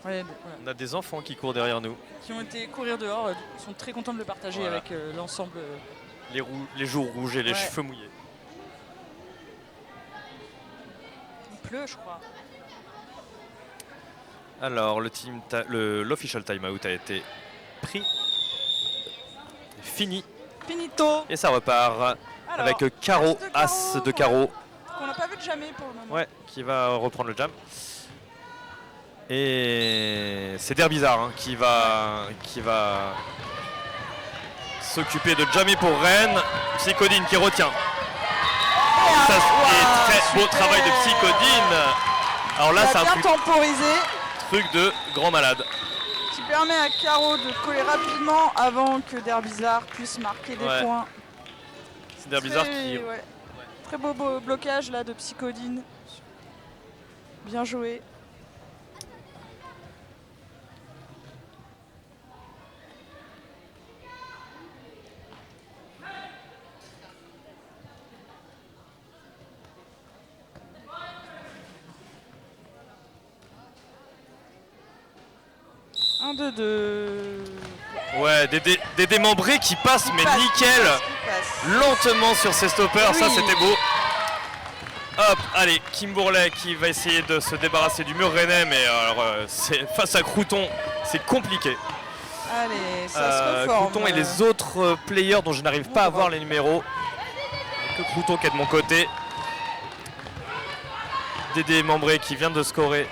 Ouais, voilà. On a des enfants qui courent derrière nous. Qui ont été courir dehors, ils sont très contents de le partager Voilà. avec l'ensemble. Les joues rouges et les Ouais. cheveux mouillés. Il pleut, je crois. Alors, l'official timeout a été pris. Fini. Finito. Et ça repart Alors, avec carreau, as de carreau. qu'on n'a pas vu de jamais pour le moment. Ouais, qui va reprendre le jam. Et c'est Derbizarre hein, qui va s'occuper de jammer pour Rennes. Psychodine qui retient. Ça, et très beau super. travail de Psychodine. Alors là, Il c'est a un bien temporisé, truc de grand malade. qui permet à Caro de coller rapidement avant que Derbizarre puisse marquer des Ouais. points. C'est Derbizarre Très- qui... ouais. Très beau blocage là de Psychodine. Bien joué. Un, deux, deux. Ouais, des démembrés qui passent, mais Passe, nickel. passe. Lentement sur ses stoppers, ça Oui. c'était beau. Hop, allez, Kim Bourlet qui va essayer de se débarrasser du mur rennais, mais alors, face à Crouton, c'est compliqué. Allez, ça se reforme. Crouton et les autres players dont je n'arrive pas à voir les numéros. Il n'y a que Crouton qui est de mon côté. Dédé Membré qui vient de scorer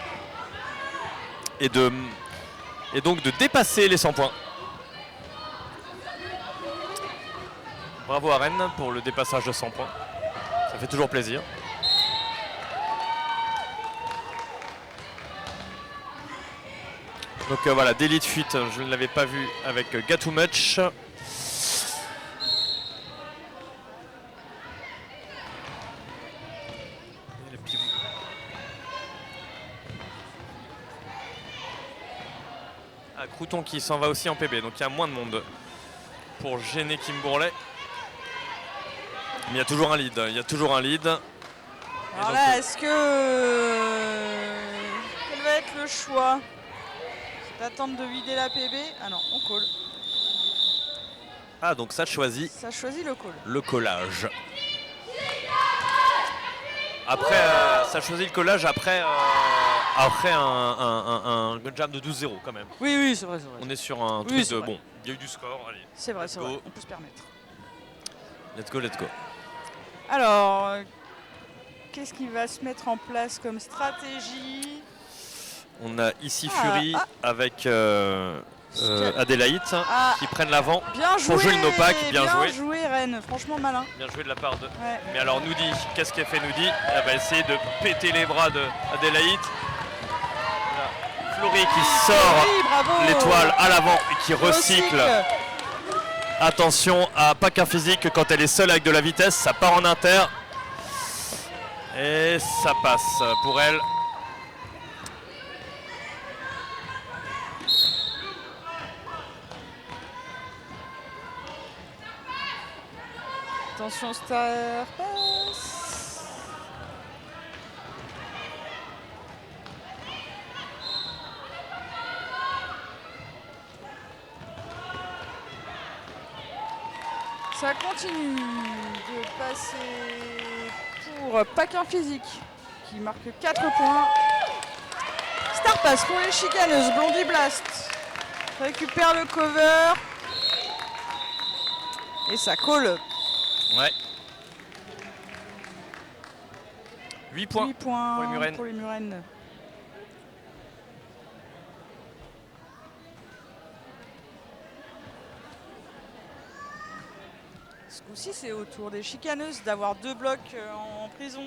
et donc de dépasser les 100 points. Bravo à Rennes pour le dépassage de 100 points. Ça fait toujours plaisir. Donc voilà, délit de fuite, je ne l'avais pas vu avec Gatou Much. Ah, Crouton qui s'en va aussi en PB, donc il y a moins de monde pour gêner Kim Bourlet. Mais il y a toujours un lead, il y a toujours un lead. Alors donc, là, est-ce que... Quel va être le choix? C'est d'attendre de vider la PB? Ah non, on colle. Ah, donc ça choisit Ça choisit le call. le collage. Après, ça choisit le collage après un jam de 12-0 quand même. Oui, oui, c'est vrai, c'est vrai. On est sur un Oui, truc c'est de vrai. bon, il y a eu du score, allez, C'est vrai, c'est Go. vrai. On peut se permettre. let's go, let's go. Alors, qu'est-ce qui va se mettre en place comme stratégie? On a ici Ah, Fury avec Adélaïde Ah. qui prennent l'avant. Bien joué. Pour jouer le no-pack, bien joué. Rennes. Franchement malin. Bien joué de la part de. Ouais. Mais alors Noudi, qu'est-ce qu'elle fait Noudi? Elle va essayer de péter les bras d'Adélaïde. Flory qui sort Oui, bravo. l'étoile à l'avant et qui Recycle. recycle. Attention à pas qu'un physique, quand elle est seule avec de la vitesse, ça part en inter. Et ça passe pour elle. Attention, Star passe. Ça continue de passer pour Paquin Physique qui marque 4 points. Star pass pour les chicaneuses. Blondie Blast récupère le cover. Et ça colle. Ouais. 8 points, 8 points pour les Murennes. pour les Murennes. Ce coup-ci, c'est au tour des chicaneuses d'avoir 2 blocs en prison.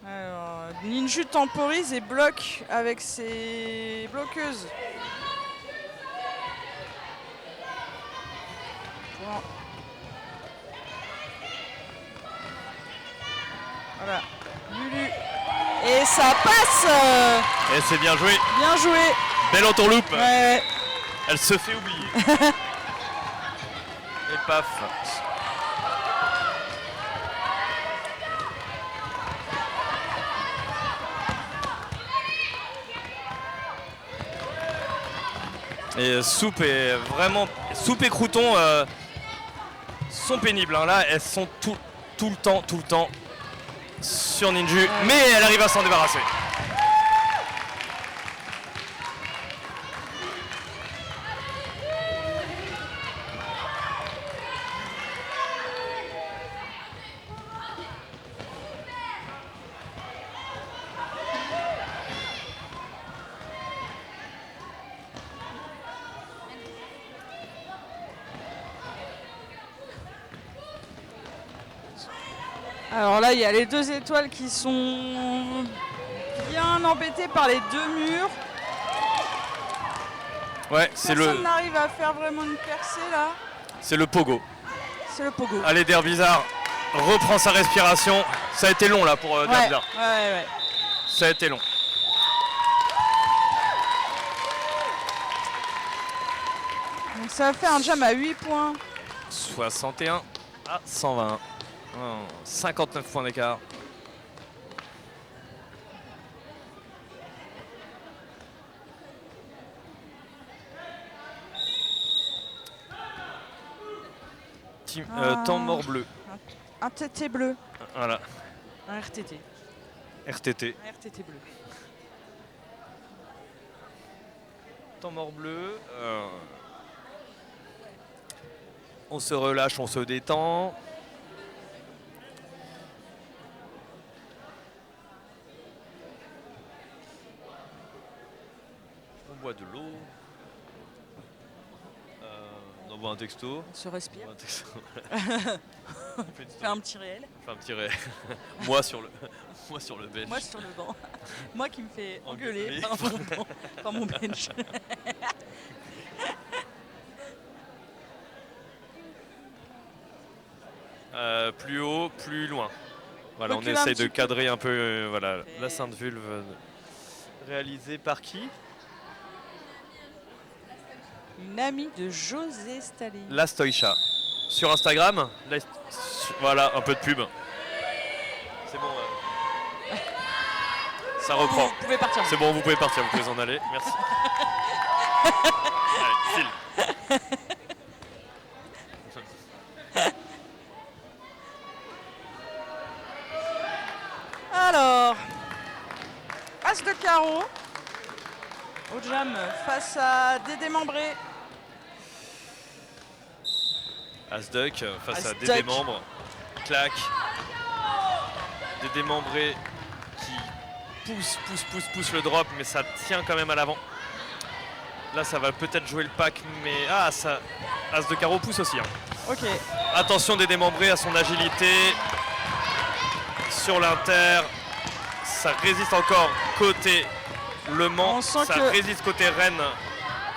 Alors, Ninju temporise et bloque avec ses bloqueuses. Bon. Voilà, Lulu. Et ça passe. Et c'est bien joué. Bien joué. Belle entourloupe. Ouais. Elle se fait oublier. Et paf. Et Soupe et Crouton sont pénibles. Hein. Là, elles sont tout le temps sur Ninju. Ouais. Mais elle arrive à s'en débarrasser. Alors là, il y a les 2 étoiles qui sont bien embêtées par les 2 murs. Ouais, c'est le. Personne n'arrive à faire vraiment une percée là. C'est le pogo. C'est le pogo. Allez, Derbizard reprend sa respiration. Ça a été long là pour Derbizard. Ouais. Ça a été long. Donc ça fait un jam à 8 points. 61 à 120. 59 points d'écart. Temps mort bleu. Un TT bleu. Voilà. Un RTT. RTT. Un RTT bleu. Temps mort bleu. On se relâche, on se détend. On boit de l'eau. On envoie un texto. On se respire. Un texto. Fait un petit réel. Fait un petit réel. Moi sur le bench. Moi sur le banc. Moi qui me fais engueuler par mon bench. Plus haut, plus loin. Voilà, Recule on essaye un de petit cadrer un peu voilà, la sainte vulve réalisée par qui? Une amie de José Stalin. La Stoïcha. Sur Instagram, voilà, un peu de pub. C'est bon. Ça reprend. Vous pouvez partir. C'est bon, vous pouvez partir, vous pouvez en aller. Merci. Allez, file. Alors, As de carreau. Au jam face à Dédé Membré. As-Duck face à As-Duck. Dédé Membre. Clac. Dédé Membré qui pousse le drop, mais ça tient quand même à l'avant. Là, ça va peut-être jouer le pack, mais ça, As de carreau pousse aussi. Hein. Ok. Attention Dédé Membré à son agilité. Sur l'inter, ça résiste encore côté Le Mans, ça résiste côté Rennes.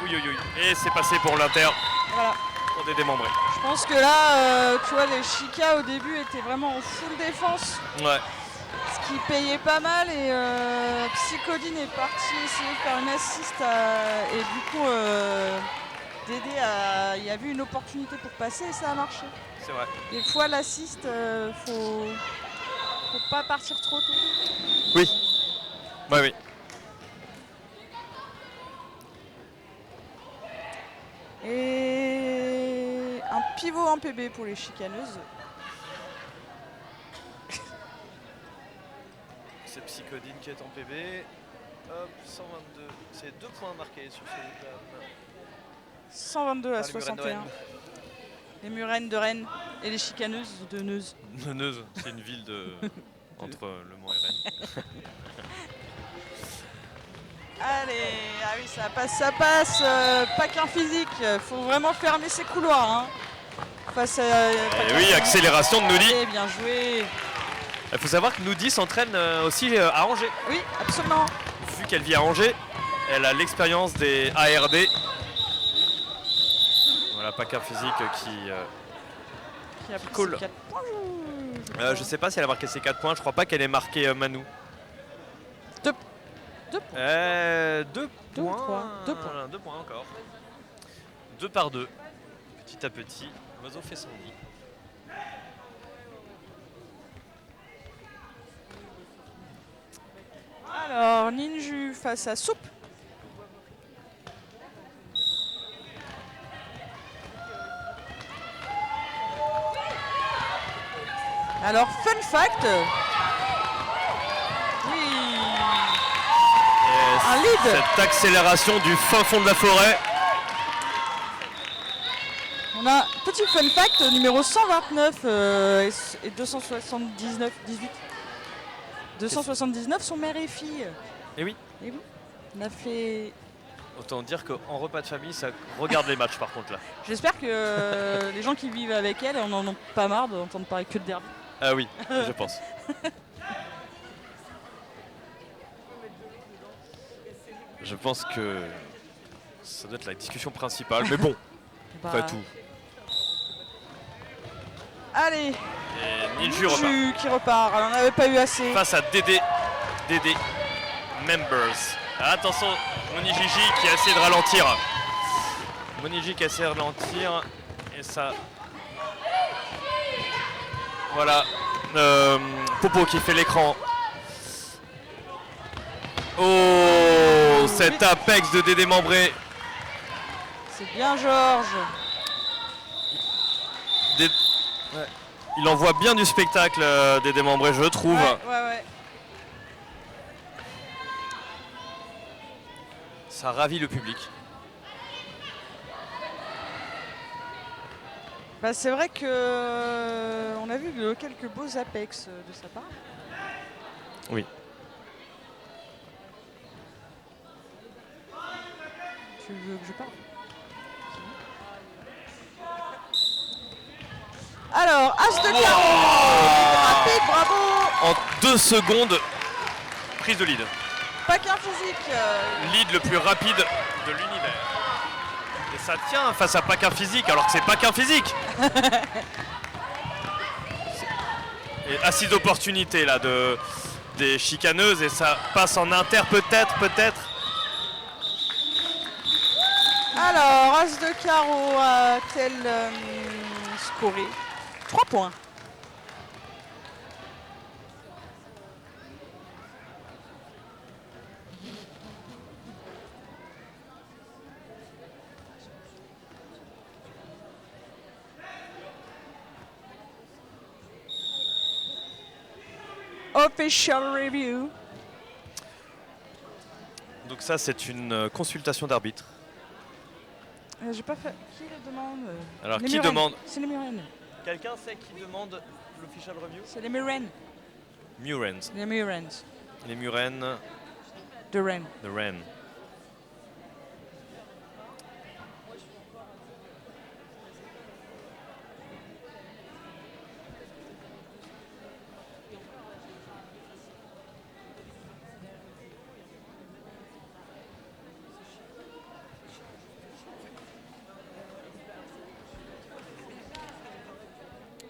Oui. Et c'est passé pour l'inter. Voilà. Pour Dédé Membré. Je pense que là, tu vois, les Chicas au début étaient vraiment en full défense. Ouais. Ce qui payait pas mal et Psychodine est parti essayer de faire une assist et du coup Dédé il a vu une opportunité pour passer et ça a marché. C'est vrai. Des fois, l'assist, faut pas partir trop tôt. Oui. Ouais, oui. Et un pivot en PB pour les chicaneuses. C'est Psychodine qui est en PB. Hop, 122. C'est 2 points marqués sur ce jeu. 122 à Ah, les Murennes de 61. Les Murennes de Rennes et les chicaneuses de Neuze. Neuze, c'est une ville entre Le Mans et Rennes. Allez, ah oui, ça passe. Pas qu'un physique, faut vraiment fermer ses couloirs. Hein. Face à. Et oui, accélération de Noudi. Allez, bien joué. Il faut savoir que Noudi s'entraîne aussi à Angers. Oui, absolument. Vu qu'elle vit à Angers, elle a l'expérience des ARD. Voilà, pas qu'un physique qui a pris cool. ses 4 points, je sais pas si elle a marqué ses 4 points, je crois pas qu'elle ait marqué Manu. 2 points. 2 Deux ou points. trois. 2 points. 2 points encore. 2 par 2. Petit à petit, l'oiseau fait son nid. Alors, Ninju face à Soupe. Alors, fun fact. Oui. Et Un lead. Cette accélération du fin fond de la forêt. On a petit fun fact numéro 129 et 279, 18. 279 sont mère et fille. Et oui. Et oui. On a fait. Autant dire qu'en repas de famille, ça regarde les matchs par contre là. J'espère que les gens qui vivent avec elle, on en a pas marre d'entendre parler que de derby. Ah oui, je pense. Je pense que ça doit être la discussion principale, mais bon, après tout. Allez, Et Ninju repart. Ninju qui repart, elle en avait pas eu assez. Face à Dédé Members. Attention, Monigigi qui a essayé de ralentir. Monigigi qui a essayé de ralentir. Et ça... Voilà. Popo qui fait l'écran. Oh, cet apex de Dédé Membré. C'est bien Georges. Ouais. Il envoie bien du spectacle, Dédé Membré, je trouve. Ouais. Ça ravit le public. Bah, c'est vrai que on a vu quelques beaux apex de sa part. Oui. Tu veux que je parle? Alors, As de carreau, rapide, bravo. En 2 secondes, prise de lead. Pas qu'un physique. Lead le plus rapide de l'univers. Et ça tient face à pas qu'un physique, alors que c'est pas qu'un physique. Et assise d'opportunité là des chicaneuses et ça passe en inter peut-être. Alors, As de carreau a-t-elle scoré 3 points. Official review. Donc ça c'est une consultation d'arbitre. J'ai pas fait. Qui le demande? Alors Les qui Murennes. demande? C'est les Murennes. Quelqu'un sait qui demande l'official review? C'est les Murennes. Murennes. Les Murennes. Les Murennes De Rennes. de Rennes.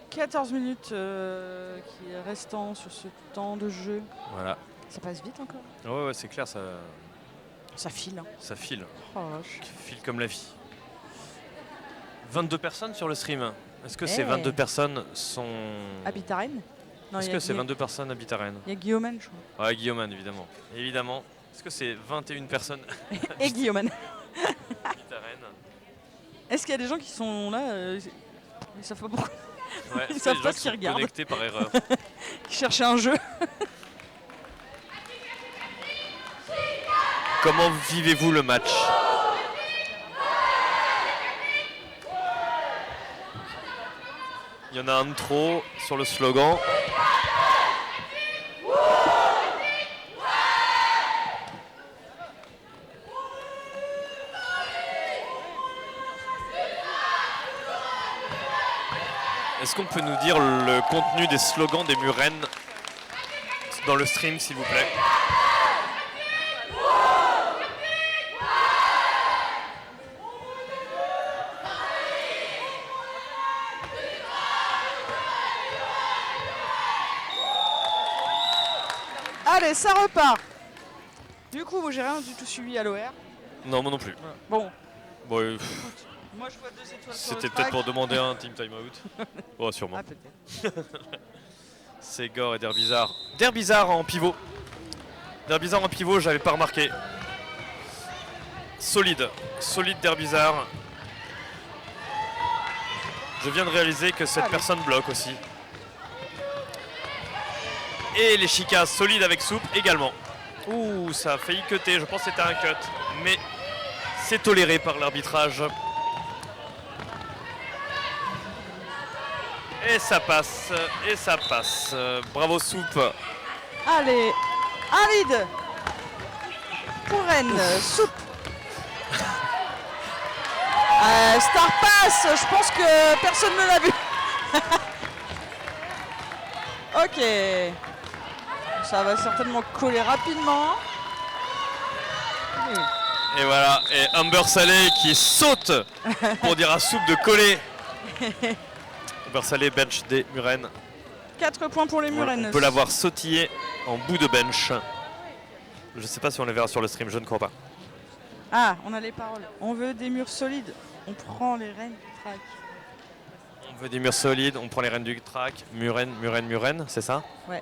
« 14 minutes qui est restant sur ce temps de jeu. Voilà. Ça passe vite encore. Ouais, c'est clair, ça Ça file. Hein. file. Oh, vache. File comme la vie. 22 personnes sur le stream. Est-ce que ces Eh. 22 personnes sont... Habite à Rennes. Non, Est-ce il y a- que ces il y a- 22 personnes habitent à Rennes? Il y a Guillaume, je crois. Ouais, Guillaume, évidemment. Évidemment. Est-ce que c'est 21 personnes Et Guillaume. habitent à Rennes? Est-ce qu'il y a des gens qui sont là ils savent pas pourquoi. Ouais, Ils est-ce savent qu'il y a des pas gens ce qui qu'ils sont regardent. connectés par erreur? Qui cherchaient un jeu. Comment vivez-vous le match? Il y en a un de trop sur le slogan. Est-ce qu'on peut nous dire le contenu des slogans des Murennes dans le stream, s'il vous plaît? Allez, ça repart. Du coup, moi j'ai rien du tout suivi à l'OR. Non, moi non plus. Bon, Bon, moi je vois 2 étoiles sur le c'était peut-être track. pour demander un team timeout. Oh, sûrement. Ah, peut-être. C'est Gore et Derbizarre. Derbizarre en pivot. Derbizarre en pivot, j'avais pas remarqué. Solide. Solide Derbizarre. Je viens de réaliser que cette Allez. personne bloque aussi. Et les chicas solides avec soupe également. Ouh, ça a failli cutter, je pense que c'était un cut. Mais c'est toléré par l'arbitrage. Et ça passe, et ça passe. Bravo soupe. Allez, un lead pour Rennes. Soupe. Star Pass, je pense que personne ne l'a vu. Ok. Ça va certainement coller rapidement. Et voilà, et Amber Saleh qui saute pour dire à soupe de coller. Amber Saleh bench des Murennes. 4 points pour les Voilà, Murennes. on peut l'avoir sautillé en bout de bench. Je ne sais pas si on les verra sur le stream, je ne crois pas. Ah, on a les paroles. On veut des murs solides. On prend les Rennes du track. On veut des murs solides, on prend les Rennes du track. Murennes, Murennes, Murennes, c'est ça? Ouais.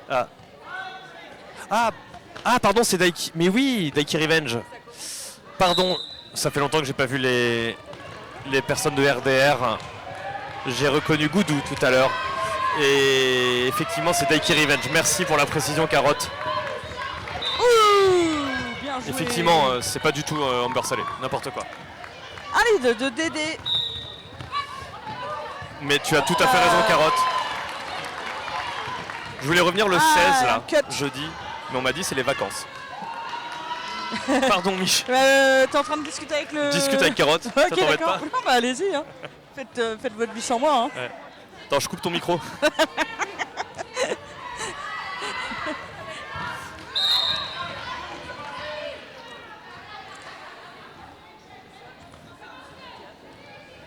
Ah. Ah, pardon, c'est Daiki. Mais oui, Daiki Revenge. Pardon, ça fait longtemps que j'ai pas vu les personnes de RDR. J'ai reconnu Goudou tout à l'heure. Et effectivement, c'est Daiki Revenge. Merci pour la précision, Carotte. Ouh, bien joué. Effectivement, c'est pas du tout Amber Saleh, n'importe quoi. Un lead de Dédé. Mais tu as tout à fait raison, Carotte. Je voulais revenir le 16 là, cut. jeudi, mais on m'a dit c'est les vacances. Pardon, Mich. T'es en train de discuter avec le... Discute avec Carotte, ça Ok, t'embête d'accord. pas? Non, bah allez-y. Hein. Faites votre vie sans moi. Hein. Attends, je coupe ton micro.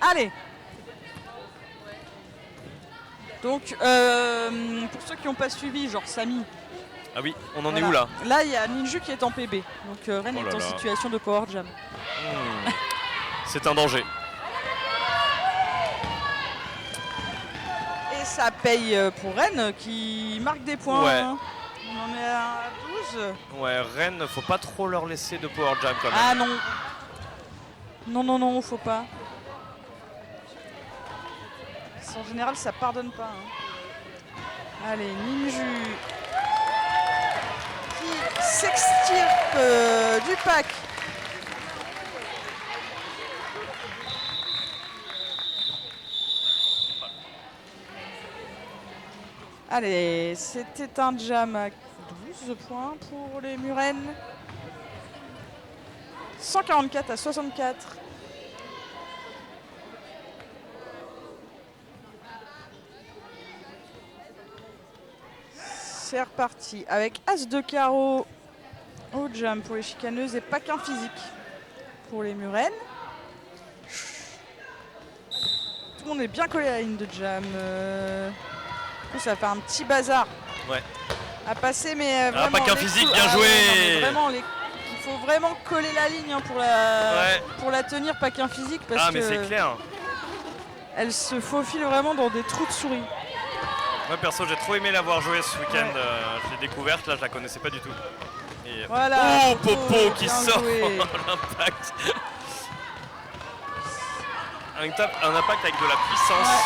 Allez. Donc, pour ceux qui n'ont pas suivi, genre Samy. Ah oui, on en est voilà. où là? Là, il y a Ninju qui est en PB. Donc Rennes Oh là est en là. situation de power jam. C'est un danger. Et ça paye pour Rennes qui marque des points. Ouais. Hein. On en est à 12. Ouais, Rennes, faut pas trop leur laisser de power jam quand même. Ah non. Non, faut pas. En général, ça pardonne pas. Hein. Allez, Ninju qui s'extirpe du pack. Allez, c'était un jam à 12 points pour les Murennes. 144 à 64. C'est reparti avec As de carreau au jam pour les chicaneuses et pas qu'un physique pour les Murennes. Tout le monde est bien collé à la ligne de jam. Du coup, ça va faire un petit bazar Ouais. à passer, mais vraiment, pas qu'un les physique, coups- bien ouais, joué. non, mais vraiment, il faut vraiment coller la ligne hein, pour Ouais. la tenir, pas qu'un physique. Parce Ah, mais que c'est clair. Elle se faufile vraiment dans des trous de souris. Moi perso j'ai trop aimé l'avoir joué ce week-end, je l'ai découverte, là je la connaissais pas du tout. Et... Voilà. Oh Popo qui bien sort joué. l'impact. Un impact avec de la puissance.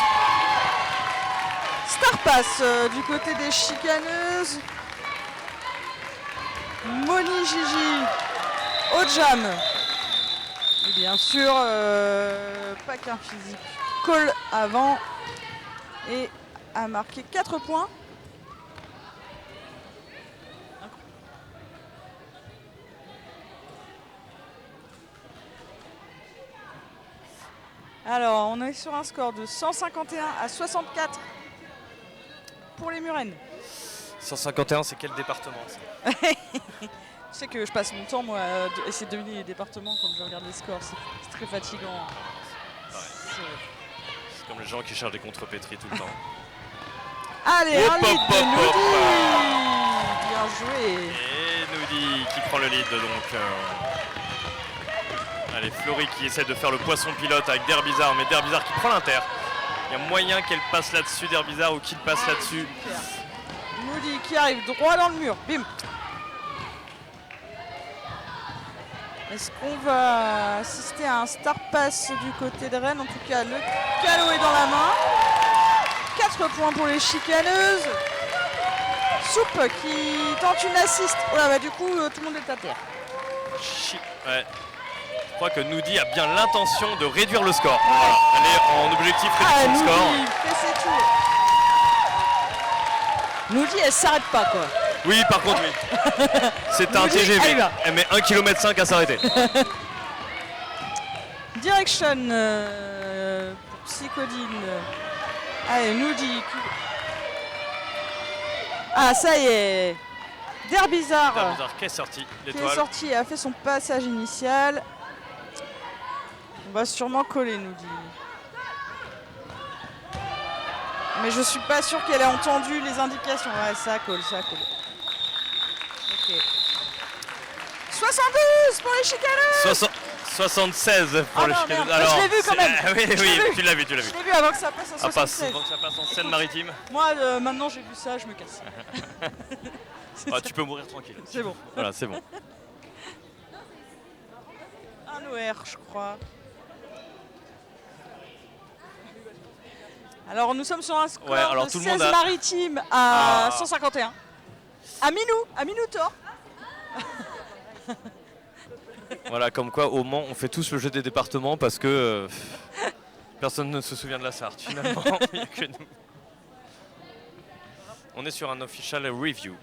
Star pass du côté des chicaneuses. Moni Gigi au jam. Et bien sûr, pas qu'un physique. Call avant et a marqué 4 points. Alors, on est sur un score de 151 à 64 pour les Murennes. 151 c'est quel département ça? Je sais que je passe mon temps moi à essayer de deviner les départements quand je regarde les scores, c'est très fatigant. C'est comme les gens qui cherchent des contrepétries tout le temps. Allez, Hop, un lead hop, de hop, Noudi. Bien joué. Et Noudi qui prend le lead donc. Allez, Flory qui essaie de faire le poisson pilote avec Derbizarre, mais Derbizarre qui prend l'inter. Il y a moyen qu'elle passe là-dessus, Derbizarre, ou qu'il passe là-dessus. Moody qui arrive droit dans le mur. Bim. Est-ce qu'on va assister à un star pass du côté de Rennes? En tout cas, le calot est dans la main. 4 points pour les chicaneuses. Soupe qui tente une assist. Oh là, bah du coup, tout le monde est à terre. Ouais. Je crois que Noudi a bien l'intention de réduire le score. Voilà. Elle est en objectif réduction de score. Noudi fait ses tours. Noudi, elle s'arrête pas quoi. Oui, par contre, oui. C'est un Noudi, TGV. Elle met 1,5 km à s'arrêter. Direction pour Psychodine. Allez, Noudi. Ah, ça y est. Derbizarre. Derbizarre qui est sorti, Qui est l'étoile. sorti et a fait son passage initial. On va sûrement coller, Noudi. Mais je suis pas sûr qu'elle ait entendu les indications. Ouais, ça colle, ça colle. Ok. 72 pour les chicaneuses. 76 pour Ah le non, chicane. merde. Je l'ai vu quand même. Oui, Je l'ai vu. tu l'as vu, tu l'as vu. Je l'ai vu avant que ça passe en Ah, passe, 76. donc ça passe en Seine-Maritime. Moi, maintenant j'ai vu ça, je me casse. Ah, tu peux mourir tranquille. C'est bon. Voilà, c'est bon. Un OR, je crois. Alors nous sommes sur un score Ouais, alors de tout le 16 monde a- maritimes à 151. À Minutor. Voilà, comme quoi au Mans, on fait tous le jeu des départements parce que personne ne se souvient de la Sarthe finalement. Il n'y a que nous. On est sur un official review.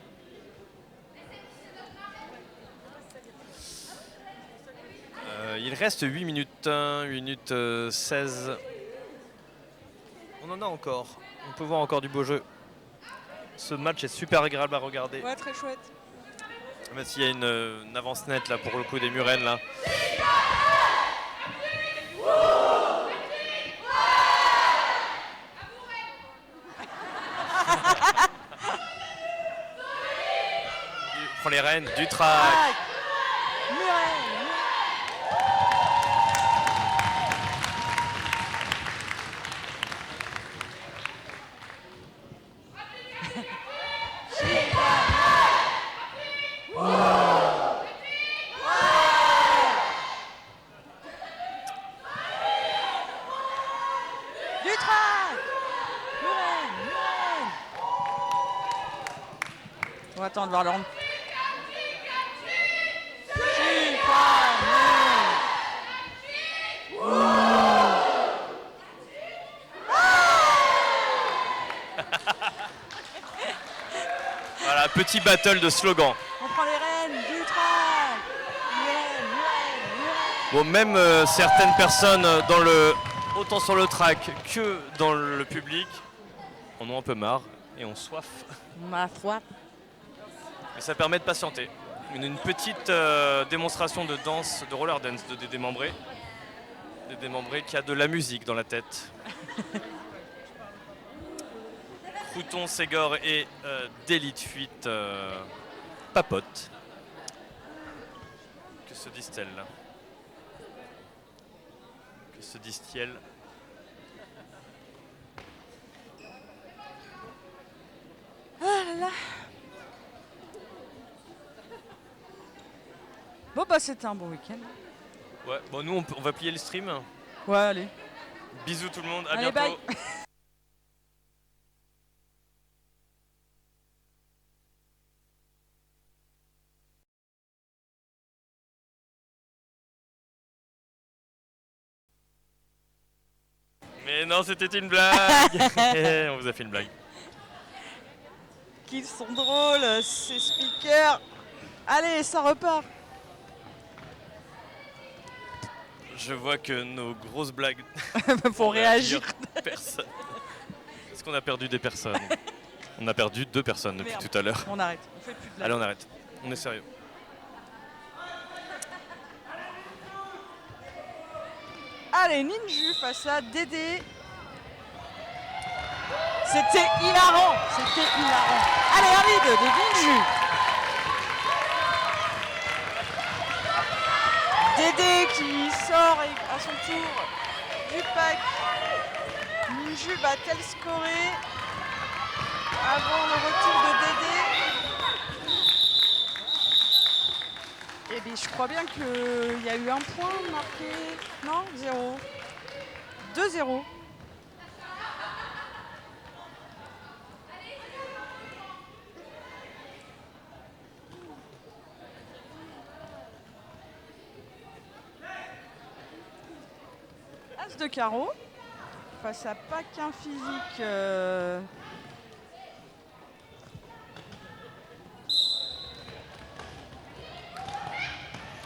Il reste 8 minutes, 1 minute 16. On en a encore. On peut voir encore du beau jeu. Ce match est super agréable à regarder. Ouais, très chouette. Même s'il y a une avance nette là pour le coup des Murennes là. On prend les rênes du track. Du track. Muren. On va attendre de voir le rond. Voilà, petit battle de slogans. On prend les rênes du track. Muren. Bon, même certaines personnes autant sur le track que dans le public en ont un peu marre et ont soif. Ma foi. Mais ça permet de patienter. Une petite démonstration de danse, de roller dance de Dédémembré. Dédémembré qui a de la musique dans la tête. Crouton, Ségor et Délit de fuite papote. Que se disent-elles? Que se disent-elles? là là. Bon bah c'était un bon week-end. Ouais, bon nous on va plier le stream. Ouais, allez. Bisous tout le monde, à Allez, bientôt. bye. Mais non, c'était une blague. On vous a fait une blague. Qu'ils sont drôles, ces speakers. Allez, ça repart. Je vois que nos grosses blagues Faut réagir. Personne. Est-ce qu'on a perdu des personnes? On a perdu 2 personnes depuis Merde. tout à l'heure. On arrête, on fait plus de Allez, blagues. on arrête. On est sérieux. Allez, Ninju face à Dédé. C'était hilarant, c'était hilarant. Allez, un lead de Ninju. Dédé qui sort à son tour du pack. Ninju va-t-elle scorer avant le retour de Dédé? Eh bien, je crois bien qu'il y a eu un point marqué. Non, 0. 2-0. As de carreau face à Paquin physique.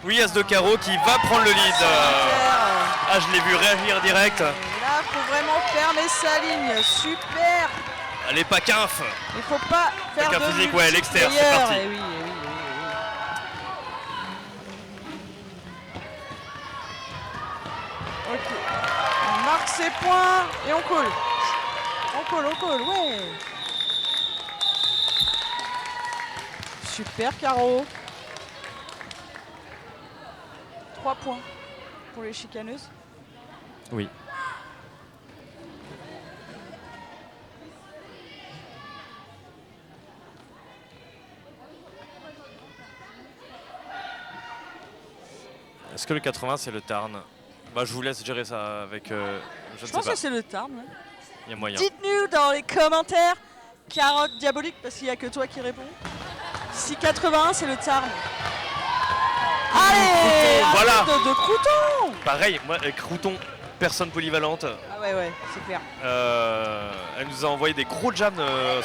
Oui, As de carreau qui va prendre le lead. Ah, je l'ai vu réagir direct. Et là, il faut vraiment fermer sa ligne. Super. Allez, pas quinf. Il faut pas faire Paquin de physique, ouais, l'extérieur, c'est multiplayer. parti. Eh oui, eh oui, eh oui, eh oui. Ok. On marque ses points et on colle. On colle, ouais. Super carreau. 3 points pour les chicaneuses. Oui. Est-ce que le 80 c'est le Tarn? Bah, je vous laisse gérer ça avec. Je ne Je sais pense pas. que c'est le Tarn. Ouais. Il y a moyen. Dites-nous dans les commentaires, carotte diabolique, parce qu'il n'y a que toi qui réponds. Si 81 c'est le Tarn. Allez, Crouton, voilà. de Crouton. Pareil, moi, Crouton, personne polyvalente. Ah ouais, c'est clair. Elle nous a envoyé des gros jams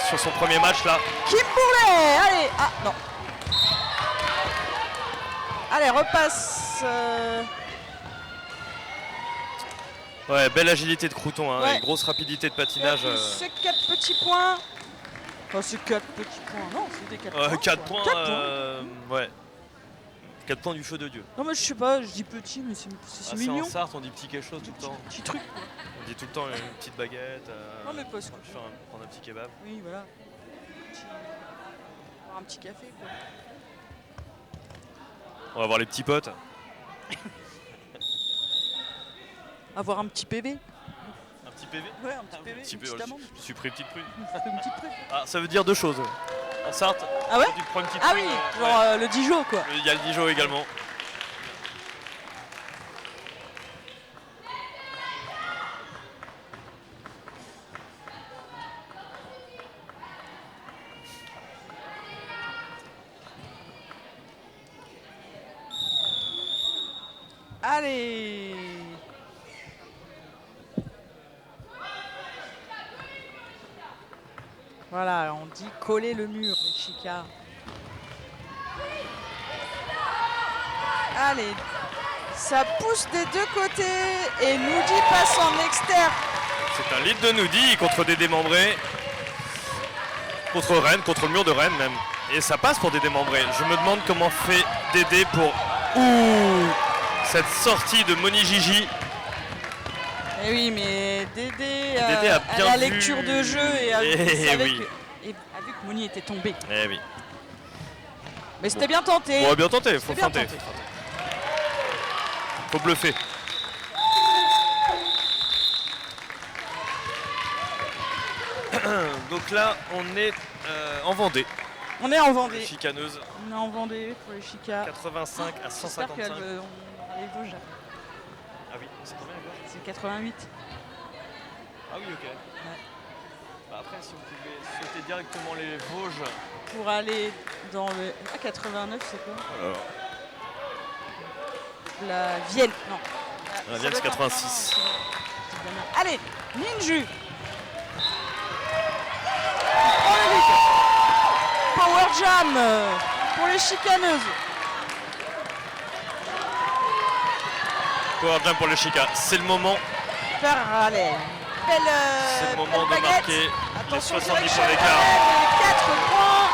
sur son premier match là. Kim Bourlet, allez, ah non. Allez, repasse. Ouais, belle agilité de Crouton, hein, Ouais. et grosse rapidité de patinage. C'est 4 petits points. Oh, c'est 4 petits points. Non, c'est des 4 points. 4 quoi. points, 4 points. ouais. 4 points du feu de Dieu. Non, mais je sais pas, je dis petit, mais c'est Ah, mignon. en Sarthe, on dit petit quelque chose tout le temps. Petit truc. Quoi. On dit tout le temps une petite baguette. Non, mais pas ce je vais prendre un petit kebab. Oui, voilà. Un petit café, quoi. On va voir les petits potes. Avoir un petit PV. Un petit PV. Ouais, un petit PV, Petit une PV, petite amende. je me suis pris une petite prune. Une petite prune. Ah, ça veut dire 2 choses. En Sarthe, Ah ouais? tu te prends une petite Ah prune. oui, genre le Dijon, quoi. Il y a le Dijon également. Allez. Voilà, on dit coller le mur, les chicas. Allez, ça pousse des deux côtés et Noudi passe en externe. C'est un lead de Noudi contre des démembrés. Contre Rennes, contre le mur de Rennes même. Et ça passe pour des démembrés. Je me demande comment fait Dédé pour... Ouh, cette sortie de Moni Gigi. Eh oui, mais Dédé, Dédé a bien la vu. lecture de jeu et Eh savait oui. et a vu que Moni était tombé. Eh oui. Mais c'était bien tenté. Bon, bien tenté, faut C'était bien feinter. tenté. Faut bluffer. Donc là, on est en Vendée. On est en Vendée. Chicaneuse. On est en Vendée pour les chicas. 85 à J'espère 155. qu'elle aura les Vosges après. Ah oui, c'est combien les Vosges? C'est 88. Ah oui, ok. Bah après, si on pouvait sauter directement les Vosges. Pour aller dans le. Ah, 89, c'est quoi? Alors, La Vienne. Non. La Vienne, c'est 86. Allez, Ninju. Power Jam pour les chicaneuses. Power Jam pour le Chica. C'est le moment. Parallèle. Belle, C'est le moment de belle baguette. marquer les Attention, 70 direction points d'écart. 4 points.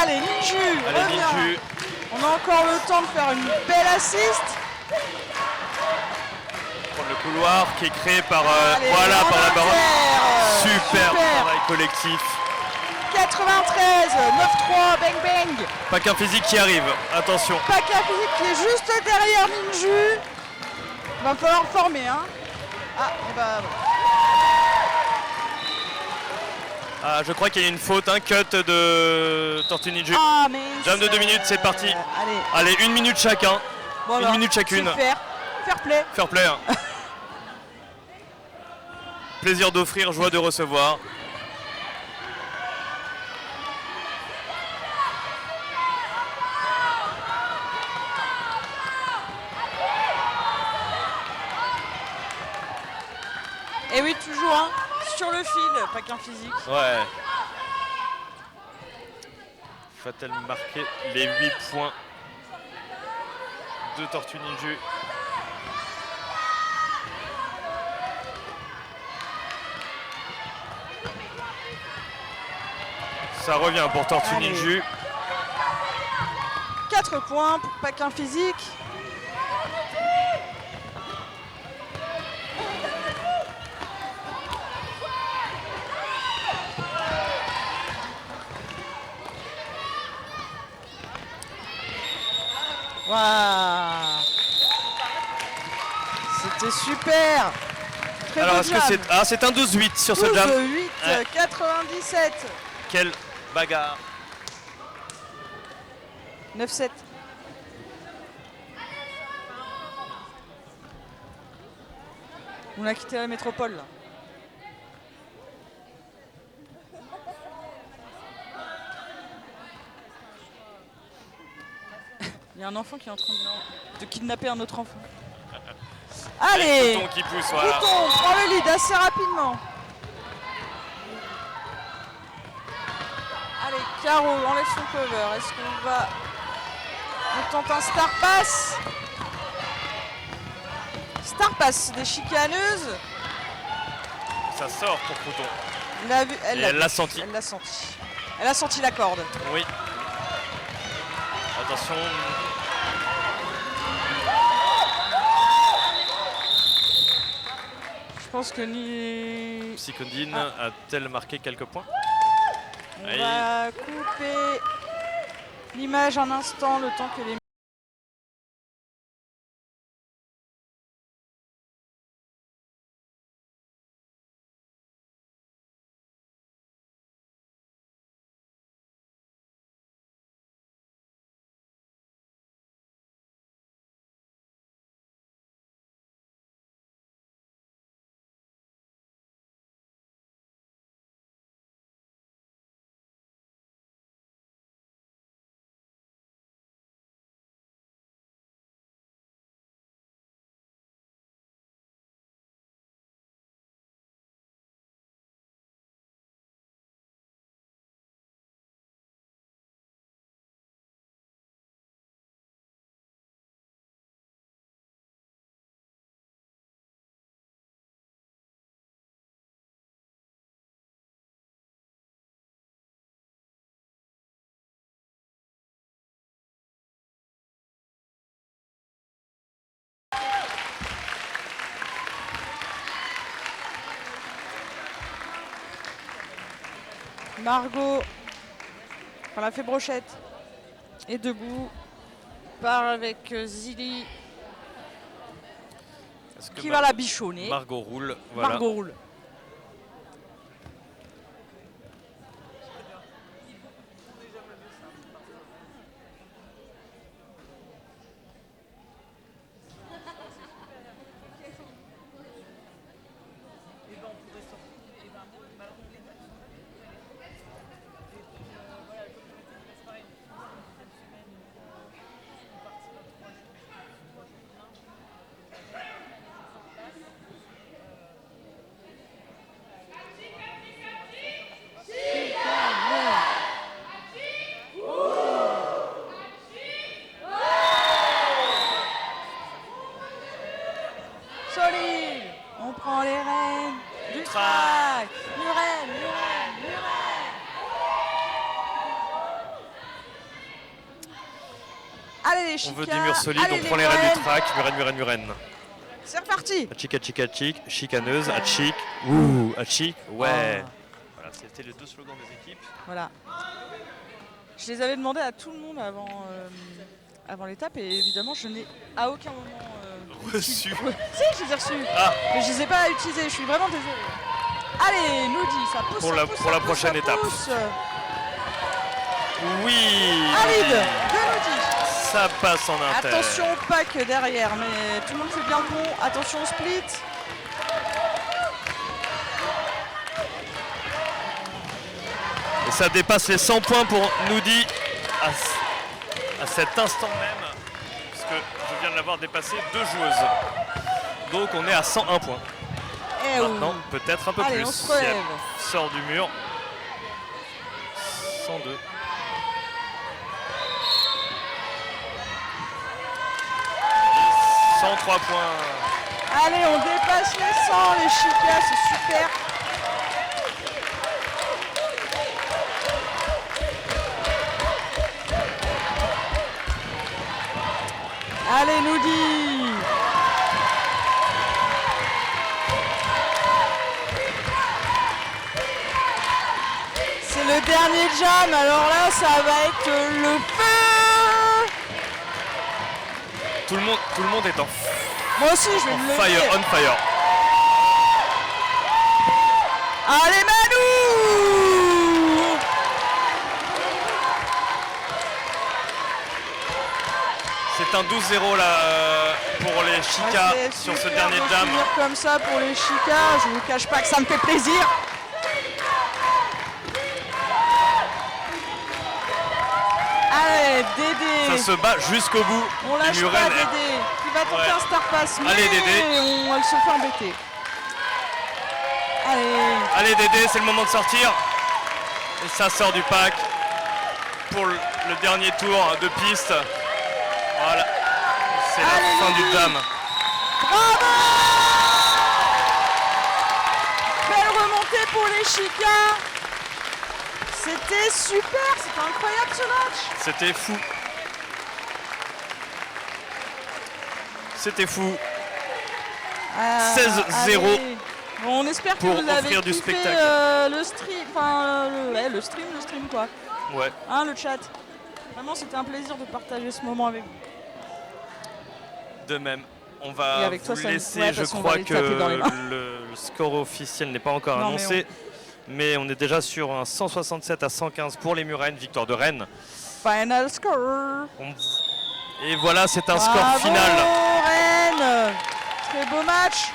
Allez, Ninju. Allez, reviens. Ninju. On a encore le temps de faire une belle assist. Prendre le couloir qui est créé par, Allez, voilà, en par la baronne. inter. Super Super. travail collectif. 93, 9-3, bang bang. Pas qu'un physique qui arrive. Attention. Paca physique qui est juste derrière Ninju. Va falloir former, hein. Ah, et bah voilà. Ah, je crois qu'il y a une faute, un cut de Tortue Ninja. Ah, mais. Jam de 2 minutes, c'est parti. Allez, Allez, 1 minute chacun. voilà. 1 minute chacune. C'est fair. Fair play. Fair play. Hein. Plaisir d'offrir, joie de recevoir. Et oui, toujours, hein. Sur le fil, pas qu'un physique. Ouais. Va-t-elle marquer les 8 points de Tortue Ninja? Ça revient pour Tortue Allez. Ninja. 4 points pour pas qu'un physique. Waouh. C'était super. Très Alors, beau est-ce que jam. c'est. Ah, c'est un 12-8 sur ce jam. 12-8, Ouais. 97. Quelle bagarre. 9-7. On a quitté la métropole là. Il y a un enfant qui est en train de kidnapper un autre enfant. Allez, Bouton qui pousse, voilà. Bouton prend le lead assez rapidement. Allez, Caro enlève son cover. Est-ce qu'on va... On tente un star pass. Star pass des chicaneuses. Ça sort pour Crouton. Elle l'a senti. Elle l'a senti. Elle a senti la corde. Oui. Attention. Je pense que ni... Psychodine a-t-elle marqué quelques points? On Oui. va couper l'image un instant, le temps que les... Margot, on l'a fait brochette, est debout, part avec Zili. Est-ce que qui va la bichonner. Margot roule. Voilà. Margot roule. Solide. On prend les rênes du track. Muren. Allez les On chicas. veut du mur solide, allez, on prend les rênes Muren. du track. Muren. C'est reparti. Achik, chicaneuse, achik, ouh, achik, ouais. Voilà, c'était les deux slogans des équipes. Voilà. Je les avais demandé à tout le monde avant l'étape et évidemment je n'ai à aucun moment Reçu. si, je les ai reçus. Ah. Mais je les ai pas utilisés, je suis vraiment désolée. Allez, Noudi, ça pousse. Pour ça la- pousse, pour ça la pousse, prochaine ça étape. pousse. Oui. Aride de Noudi. Ça passe en inter. Attention au pack derrière, mais tout le monde fait bien le pont. Attention au split. Et ça dépasse les 100 points pour Noudi à cet instant même, puisque je viens de l'avoir dépassé 2 joueuses. Donc on est à 101 points. Eh Maintenant, oui. peut-être un peu Allez, plus. on se Si elle relève. sort du mur. 102. « 103 points. Allez, on dépasse les 100, les chicas, c'est super. Allez, Noudi. C'est le dernier jam, alors là, ça va être le feu. Tout le monde est en Moi aussi, je vais me lever. fire, on fire. Allez, Manu. C'est un 12-0 là pour les chicas Ouais, c'est sur ce super dernier de jam. finir comme ça pour les chicas, je vous cache pas que ça me fait plaisir. Allez, Dédé. Ça se bat jusqu'au bout. On lâche Et pas Muren, Dédé. Il va tenter Ouais. un star pass, mais Allez, Dédé. elle se fait embêter. Allez. Allez Dédé, c'est le moment de sortir. Et ça sort du pack pour le dernier tour de piste. Voilà. C'est Allez, la fin Lily. du jam. Bravo. Belle remontée pour les chicas. C'était super, c'était incroyable ce match. C'était fou. C'était fou. 16-0. Allez. Bon, on espère que pour vous avez offrir du kiffé, spectacle. le stream, enfin le stream quoi, Ouais. hein, le chat. Vraiment, c'était un plaisir de partager ce moment avec vous. De même. On Et va avec toi, vous ça me- laisser. ouais, de Je toute façon, on crois va les que taper dans les mains. le score officiel n'est pas encore Non, mais annoncé. Mais on est déjà sur un 167 à 115 pour les Muren, victoire de Rennes. Final score. Et voilà, c'est un score Bravo, final. Rennes. Très beau match.